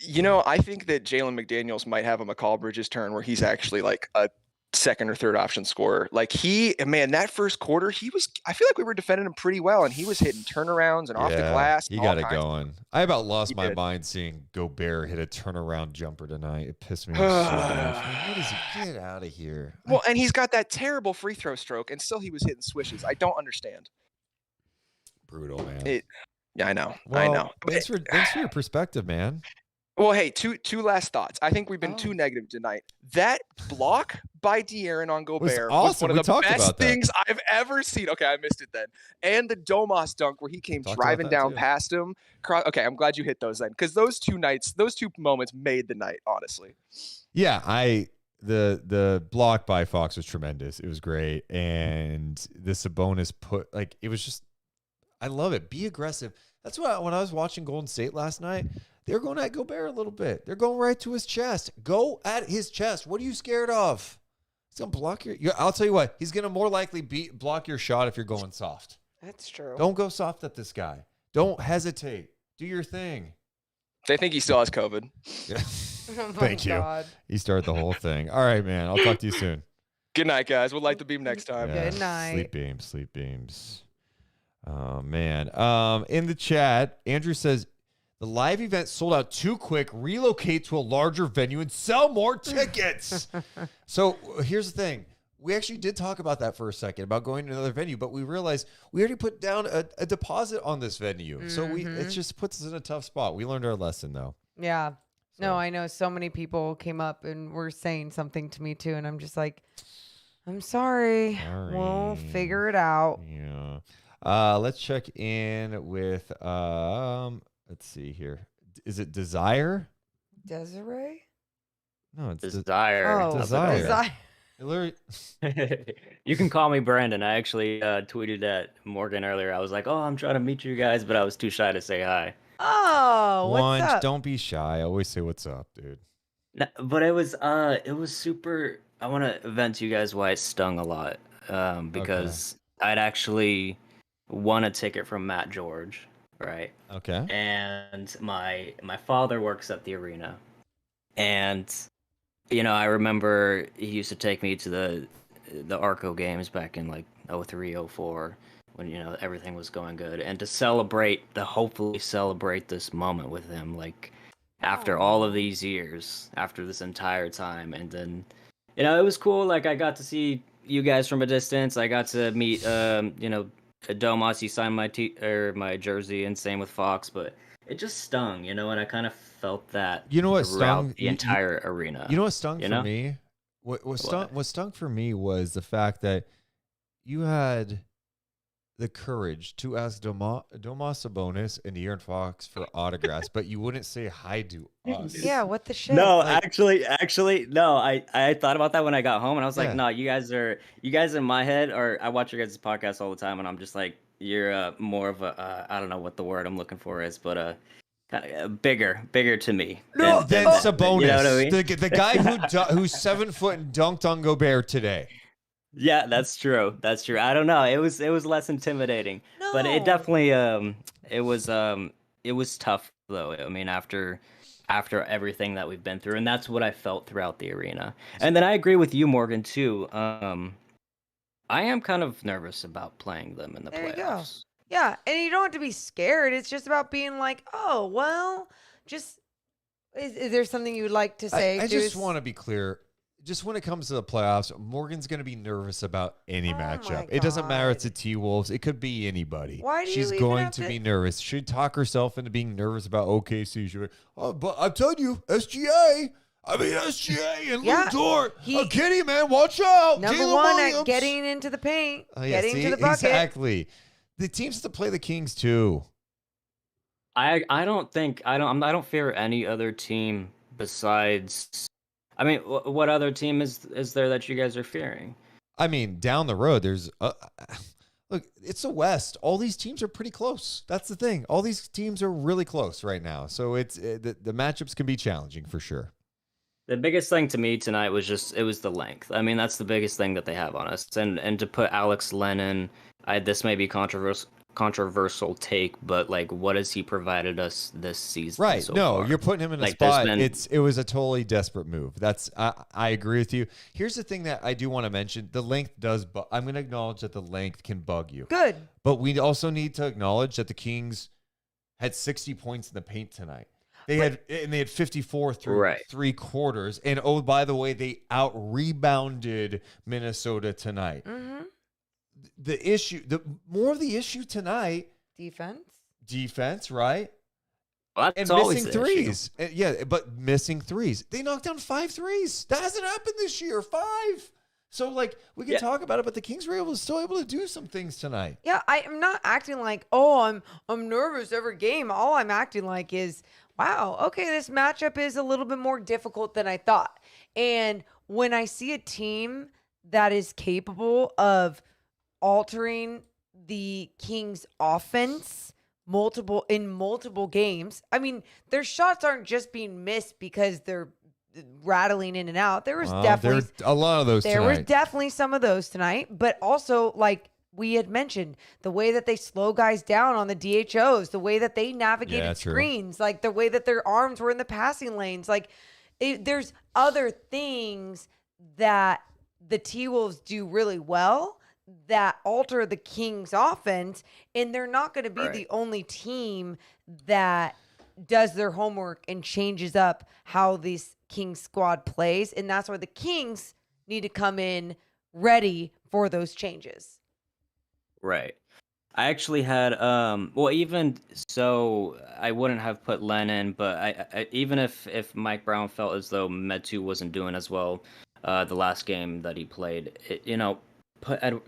You know, I think that Jalen McDaniels might have a McCall Bridges turn where he's actually like a second or third option scorer. Like, that first quarter, I feel like we were defending him pretty well, and he was hitting turnarounds and off the glass. He got it going. I about lost my mind seeing Gobert hit a turnaround jumper tonight. It pissed me off so much. What is he? Get out of here. Well, and he's got that terrible free throw stroke, and still he was hitting swishes. I don't understand. Brutal, man. I know. Well, I know. Thanks for your perspective, man. Well, hey, two last thoughts. I think we've been too negative tonight. That block by De'Aaron on Gobert was one of the best things I've ever seen. Okay, I missed it then. And the Domas dunk where he came driving down past him. Okay, I'm glad you hit those then, because those two moments made the night, honestly. Yeah, the block by Fox was tremendous. It was great. And the Sabonis it was just, I love it. Be aggressive. That's why when I was watching Golden State last night, they're going at Gobert a little bit. They're going right to his chest. Go at his chest. What are you scared of? He's going to block I'll tell you what. He's going to more likely block your shot if you're going soft. That's true. Don't go soft at this guy. Don't hesitate. Do your thing. They think he still has COVID. Yeah. Oh Thank you. God. He started the whole thing. All right, man. I'll talk to you soon. Good night, guys. We'll light the beam next time. Yeah, Good night. Sleep beams. Oh, man. In the chat, Andrew says, the live event sold out too quick. Relocate to a larger venue and sell more tickets. So here's the thing. We actually did talk about that for a second, about going to another venue, but we realized we already put down a deposit on this venue. Mm-hmm. So it just puts us in a tough spot. We learned our lesson, though. Yeah. No, I know so many people came up and were saying something to me, too, and I'm just like, I'm sorry. We'll figure it out. Yeah. Let's check in with... let's see here. Is it Desire? Desiree? No, it's Desire. Oh, Desire. You can call me Brandon. I actually tweeted at Morgan earlier. I was like, "Oh, I'm trying to meet you guys," but I was too shy to say hi. Oh, what's up? Don't be shy. Always say what's up, dude. No, but it was super. I want to vent to you guys why it stung a lot, because I'd actually won a ticket from Matt George. Right. Okay. And my father works at the arena, and I remember he used to take me to the Arco games back in like 03, 04 when everything was going good, and to hopefully celebrate this moment with him, like after all of these years, after this entire time, and then it was cool. Like, I got to see you guys from a distance. I got to meet Domas, he signed my jersey, and same with Fox. But it just stung, you know, and I kind of felt that You know what throughout stung? the entire arena. You know what stung you for know? me? What stung for me was the fact that you had the courage to ask Domas Sabonis and De'Aaron Fox for autographs, but you wouldn't say hi to us. Yeah, what the shit? No, Like- actually, no. I thought about that when I got home, and I was Yeah. like, no, you guys in my head, or I watch your guys' podcast all the time, and I'm just like, you're more of a I don't know what the word I'm looking for is, but bigger to me. No, than Then that. Sabonis, You know what I mean? the guy who's 7 foot and dunked on Gobert today. Yeah, that's true. That's true. I don't know. It was less intimidating, but it No. definitely it was tough though. I mean, after everything that we've been through, and that's what I felt throughout the arena. And then I agree with you, Morgan, too. I am kind of nervous about playing them in the There you go. playoffs. Yeah, and you don't have to be scared. It's just about being like, oh, well, just is there something you would like to say? I just Deuce? want to be clear. Just when it comes to the playoffs, Morgan's going to be nervous about any Oh matchup. my It doesn't matter. It's God. the T-Wolves. It could be anybody. Why do you She's even going have to to- be nervous. She'd talk herself into being nervous about OKC. She'd be, oh, but I'm telling you, SGA. I mean, SGA and Yeah, Lou Dort. he- Kitty, man, watch out. Number Jalen one Williams. at getting into the paint, Oh, yeah, getting see? to the bucket. Exactly. The teams have to play the Kings, too. I don't fear any other team besides. I mean, what other team is there that you guys are fearing? I mean, down the road, there's look, it's the West. All these teams are pretty close. That's the thing. All these teams are really close right now. So it's the matchups can be challenging for sure. The biggest thing to me tonight was it was the length. I mean, that's the biggest thing that they have on us. And to put Alex Lennon, this may be controversial take, but like, what has he provided us this season? Right. So No, far? you're putting him in a Like, there's spot. been- It was a totally desperate move. I agree with you. Here's the thing that I do want to mention. The length does, but I'm going to acknowledge that the length can bug you. Good. But we also need to acknowledge that the Kings had 60 points in the paint tonight. They had 54 through Right. 3 quarters. And oh, by the way, they out rebounded Minnesota tonight. Mm-hmm. More of the issue tonight, defense, right? Well, And that's always missing the issue. threes. Yeah, but missing threes. They knocked down 5 threes. That hasn't happened this year. 5. So like we can talk about it, but the Kings were still able to do some things tonight. Yeah, I'm not acting like, oh, I'm nervous every game. All I'm acting like is, wow, okay, this matchup is a little bit more difficult than I thought. And when I see a team that is capable of altering the Kings' offense in multiple games, I mean, their shots aren't just being missed because they're rattling in and out. There was definitely a lot of those there tonight. was definitely some of those tonight, but also like we had mentioned, the way that they slow guys down on the DHOs, the way that they navigated Yeah, true. screens, like the way that their arms were in the passing lanes, like there's other things that the T-Wolves do really well that alter the Kings offense, and they're not going to be the only team that does their homework and changes up how this Kings squad plays, and that's where the Kings need to come in ready for those changes. Right. I actually had well, even so, I wouldn't have put Lennon, but I even if Mike Brown felt as though Metu wasn't doing as well the last game that he played,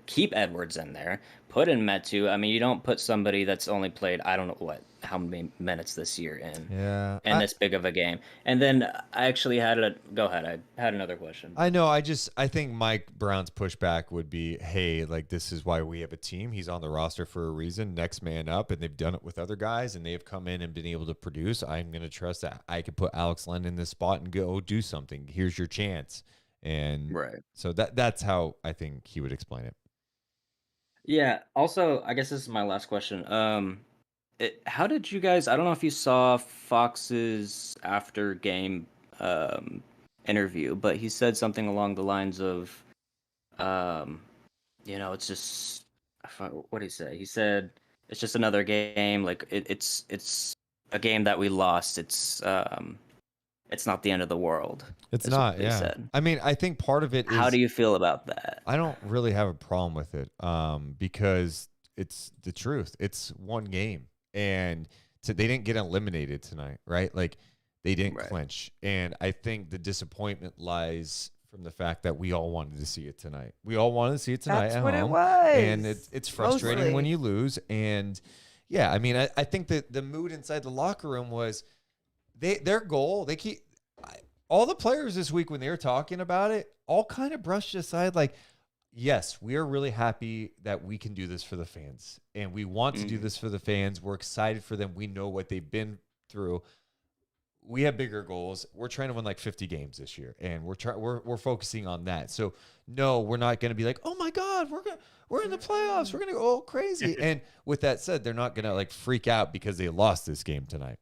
keep Edwards in there, put in Metu. I mean, you don't put somebody that's only played I don't know how many minutes this year in this big of a game. And then I actually go ahead. I had another question. I know. I think Mike Brown's pushback would be, hey, like, this is why we have a team. He's on the roster for a reason. Next man up. And they've done it with other guys, and they've come in and been able to produce. I'm going to trust that I can put Alex Len in this spot and go do something. Here's your chance. And so that's how I think he would explain it. Yeah. Also, I guess this is my last question. How did you guys? I don't know if you saw Fox's after game interview, but he said something along the lines of, it's just what did he say? He said it's just another game. Like it's a game that we lost. It's not the end of the world. It's is not. what he Yeah. said. I mean, I think part of it is. How do you feel about that? I don't really have a problem with it because it's the truth. It's one game. And they didn't get eliminated tonight, right? Like they didn't Right. clinch. And I think the disappointment lies from the fact that we all wanted to see it tonight. We all wanted to see it tonight That's at what it home. was. And it's frustrating when Mostly. you lose. And yeah, I mean, I think that the mood inside the locker room was their goal. All the players this week when they were talking about it, all kind of brushed aside like, yes, we are really happy that we can do this for the fans. And we want to do this for the fans. We're excited for them. We know what they've been through. We have bigger goals. We're trying to win like 50 games this year, and we're focusing on that. So no, we're not going to be like, oh my God, we're in the playoffs. We're going to go all crazy. And with that said, they're not going to like freak out because they lost this game tonight.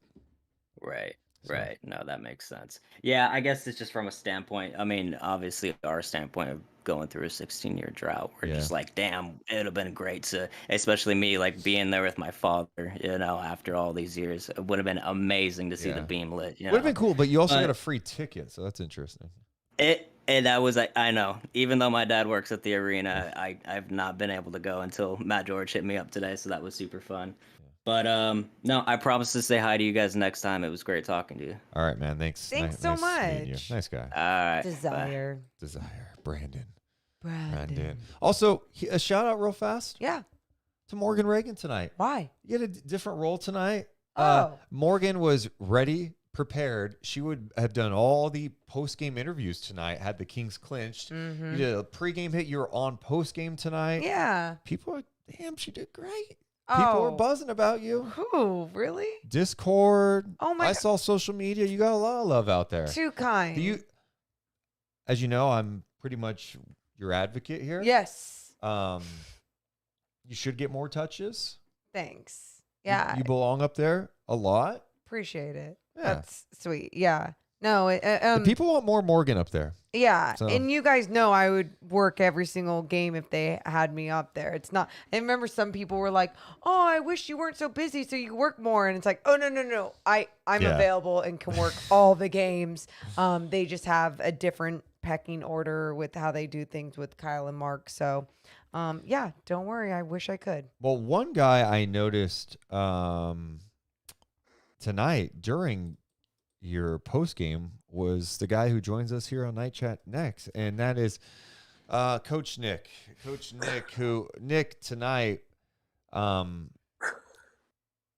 Right. So- Right. No, that makes sense. Yeah, I guess it's just from a standpoint. I mean, obviously, our standpoint of going through a 16-year drought, we're just like, damn, it would have been great to, especially me, like being there with my father, after all these years. It would have been amazing to see the beam lit. Would have been cool, but you also But- got a free ticket, so that's interesting. And that was, I know, even though my dad works at the arena, I've not been able to go until Matt George hit me up today, so that was super fun. But no, I promise to say hi to you guys next time. It was great talking to you. All right, man. Thanks. Thanks so nice meeting you. much. Nice guy. All right. Desire. Desire. Brandon. Brandon. Also, a shout out real fast Yeah. to Morgan Reagan tonight. Why? You had a different role tonight. Oh. Morgan was ready, prepared. She would have done all the post-game interviews tonight had the Kings clinched. Mm-hmm. You did a pre-game hit. You were on post-game tonight. Yeah. People are, damn, she did great. People were Oh. buzzing about you. Who? Really? Discord. Oh my I God. saw social media. You got a lot of love out there. Too kind. Do you, as you know, I'm pretty much your advocate here. Yes. You should get more touches. Thanks. You- Yeah. You belong up there a lot. Appreciate it. Yeah. That's sweet. Yeah. No. The people want more Morgan up there. Yeah, So- and you guys know I would work every single game if they had me up there. It's not. I remember some people were like, "Oh, I wish you weren't so busy so you could work more." And it's like, "Oh no. I'm Yeah. available and can work all the games." They just have a different pecking order with how they do things with Kyle and Mark. So, yeah, don't worry. I wish I could. Well, one guy I noticed tonight during your post game was the guy who joins us here on Night Chat next, and that is Coach Nick. Coach Nick, Nick tonight,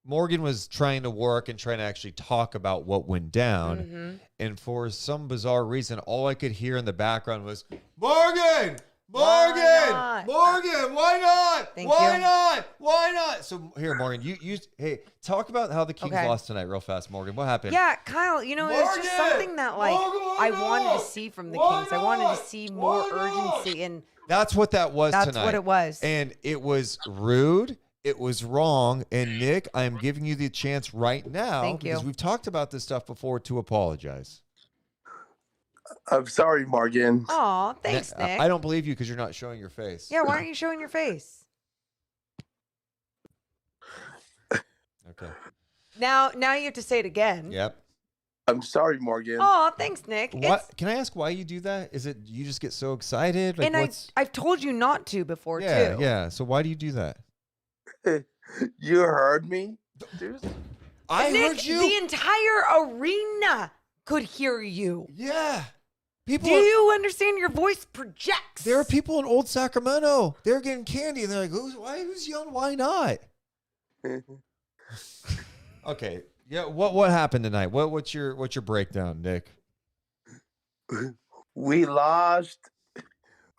Morgan was trying to work and trying to actually talk about what went down, Mm-hmm. and for some bizarre reason, all I could hear in the background was Morgan. Why not? Morgan, why not? Thank why you. not? Why not? So here, Morgan, hey, talk about how the Kings Okay. lost tonight real fast, Morgan. What happened? Yeah, Kyle, it's just Morgan! something that like Morgan, I why wanted not? to see from the Why Kings. I wanted not? to see more Why not? urgency, and That's what that was that's tonight. what it was. And it was rude. It was wrong. And Nick, I am giving you the chance right now Thank you. because we've talked about this stuff before to apologize. I'm sorry, Morgan. Aw, thanks, Nick. I don't believe you because you're not showing your face. Yeah, why aren't you showing your face? Okay. Now you have to say it again. Yep. I'm sorry, Morgan. Oh, thanks, Nick. What? Can I ask why you do that? Is it you just get so excited? Like And I've told you not to before yeah, too. yeah. So why do you do that? You heard me? Deuce? I Nick, heard you. the entire arena could hear you. Yeah. People. Do you understand? Your voice projects. There are people in old Sacramento. They're getting candy and they're like, who's young? Why not? Okay. Yeah. What happened tonight? What's your breakdown, Nick? We lost.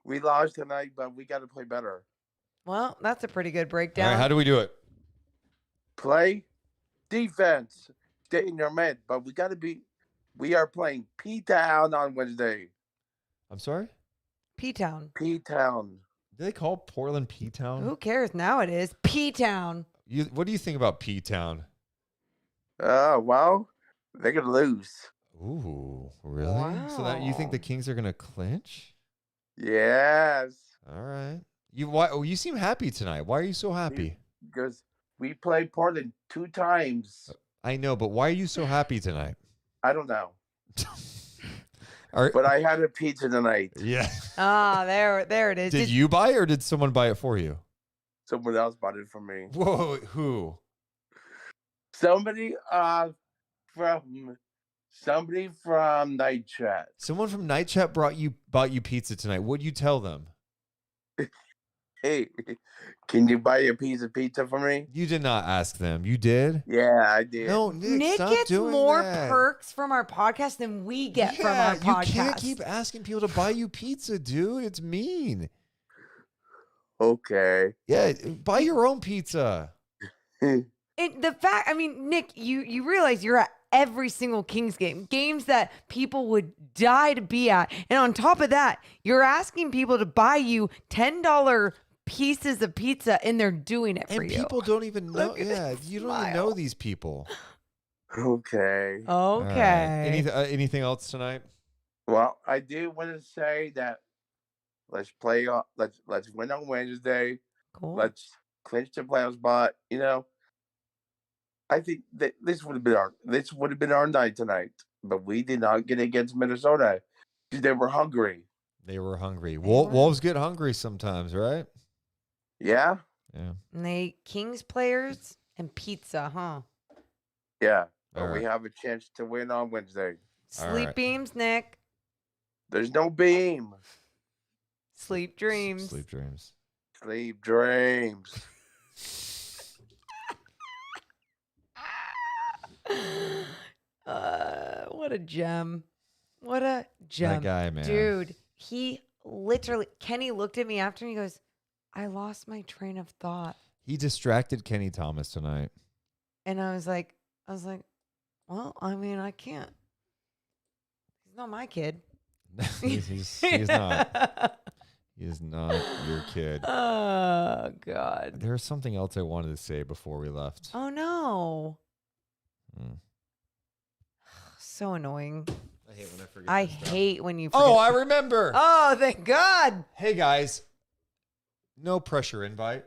We lost tonight, but we got to play better. Well, that's a pretty good All breakdown. right. How do we do it? Play defense. Stay in your man, but we are playing P-Town on Wednesday. I'm sorry. P-Town. P-Town. Do they call Portland P-Town? Who cares? Now it is P-Town. What do you think about P-Town? Well, they're going to lose. Ooh, really? So that you think the Wow. Kings are gonna clinch? Yes. All right. You seem happy tonight. Why are you so happy? Because we played Portland 2 times. I know, but why are you so happy tonight? I don't know. Are, But I had a pizza tonight. yeah. Ah, there it is. Did you buy it or did someone buy it for you? Someone else bought it for me. Whoa, who? Somebody from Night Chat. Someone from Night Chat bought you pizza tonight. What'd you tell them? Hey, can you buy a piece of pizza for me? You did not ask them. You did? Yeah, I did. No, Nick stop gets doing more that. perks from our podcast than we get from our podcast. You can't keep asking people to buy you pizza, dude. It's mean. Okay. Yeah, buy your own pizza. And the fact, I mean, Nick, you realize you're at every single Kings game, games that people would die to be at. And on top of that, you're asking people to buy you $10 pieces of pizza, and they're doing it for And you. people don't even know. Look at Yeah, his you don't even smile. know these people. Okay. Okay. All right. Anything else tonight? Well, I do want to say that let's play. Let's win on Wednesday. Cool. Let's clinch the playoff spot. You know, I think that this would have been our night tonight, but we did not get against Minnesota because they were hungry. They were hungry. Wolves get hungry sometimes, right? Yeah. Yeah. And they Kings players and pizza, huh? Yeah. All But we right. have a chance to win on Wednesday. All Sleep right. beams, Nick. There's no beam. Sleep dreams. Sleep dreams. Sleep dreams. What a gem. What a gem. That guy, man. Dude, he literally, Kenny looked at me after and he goes, I lost my train of thought. He distracted Kenny Thomas tonight. And I was like, well, I mean, I can't. He's not my kid. he's not. He is not your kid. Oh, God. There's something else I wanted to say before we left. Oh, no. Hmm. So annoying. I hate when I forget. I this stuff. hate when you Oh, forget. I remember. Oh, thank God. Hey guys, no pressure invite.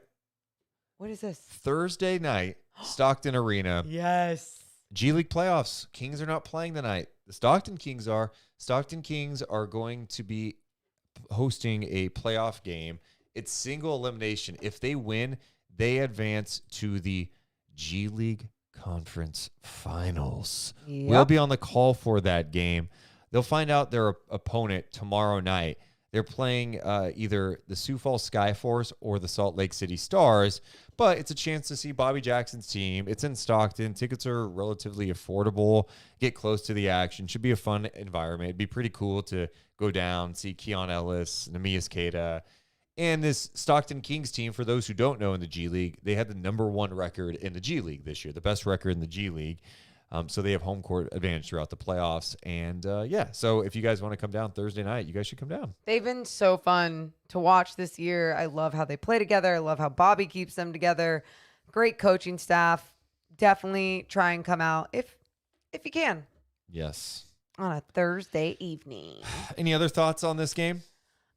What is this? Thursday night, Stockton Arena, Yes. G League playoffs. Kings are not playing tonight. The Stockton Kings are. Stockton Kings are going to be hosting a playoff game. It's single elimination. If they win, they advance to the G League Conference Finals. Yep. We'll be on the call for that game. They'll find out their opponent tomorrow night. They're playing either the Sioux Falls Skyforce or the Salt Lake City Stars, but it's a chance to see Bobby Jackson's team. It's in Stockton. Tickets are relatively affordable. Get close to the action. Should be a fun environment. It'd be pretty cool to go down, see Keon Ellis, Namias Keita, and this Stockton Kings team. For those who don't know, in the G League, they had the #1 record in the G League this year, the best record in the G League. So they have home court advantage throughout the playoffs. And so if you guys want to come down Thursday night, you guys should come down. They've been so fun to watch this year. I love how they play together. I love how Bobby keeps them together. Great coaching staff. Definitely try and come out if you can Yes. on a Thursday evening. Any other thoughts on this game?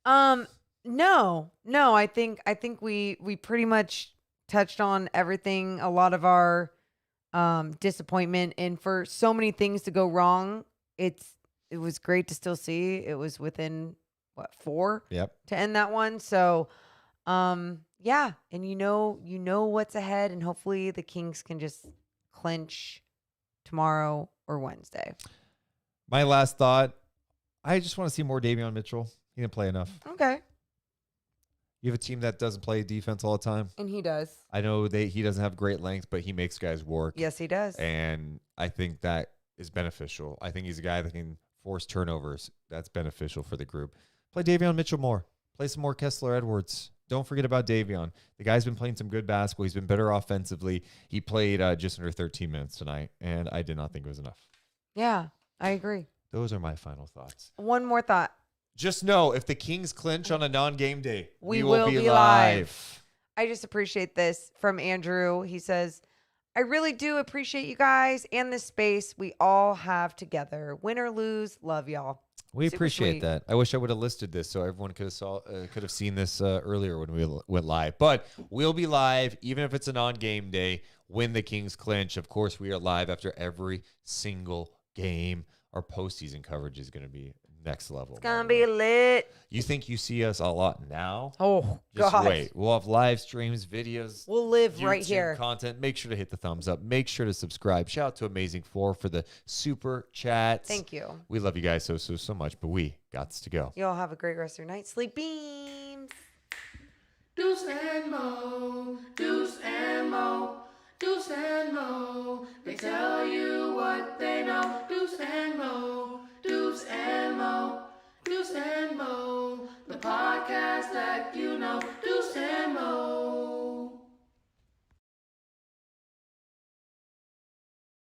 No. I think we pretty much touched on everything. A lot of our disappointment, and for so many things to go wrong, it was great to still see it was within 4 Yep. to end that one. So yeah, and you know what's ahead, and hopefully the Kings can just clinch tomorrow or Wednesday. My last thought, I just want to see more Davion Mitchell. He didn't play enough. Okay. You have a team that doesn't play defense all the time. And he does. I know he doesn't have great length, but he makes guys work. Yes, he does. And I think that is beneficial. I think he's a guy that can force turnovers. That's beneficial for the group. Play Davion Mitchell more. Play some more Kessler Edwards. Don't forget about Davion. The guy's been playing some good basketball. He's been better offensively. He played just under 13 minutes tonight, and I did not think it was enough. Yeah, I agree. Those are my final thoughts. One more thought. Just know, if the Kings clinch on a non-game day, We will be live. I just appreciate this from Andrew. He says, I really do appreciate you guys and this space we all have together. Win or lose, love y'all. We Super appreciate sweet. that. I wish I would have listed this so everyone could have seen this earlier when we went live. But we'll be live, even if it's a non-game day, when the Kings clinch. Of course, we are live after every single game. Our postseason coverage is going to be next level. It's gonna be lit. You think you see us a lot now? Oh, Just God. wait. We'll have live streams, videos. We'll live right YouTube here. Content. Make sure to hit the thumbs up. Make sure to subscribe. Shout out to Amazing Four for the super chats. Thank you. We love you guys so much, but we got to go. Y'all have a great rest of your night. Sleep beams. Deuce and Mo, Deuce and Mo, Deuce and Mo. They tell you what they know. Deuce and Mo, Deuce and Mo, Deuce and Mo. The podcast that you know.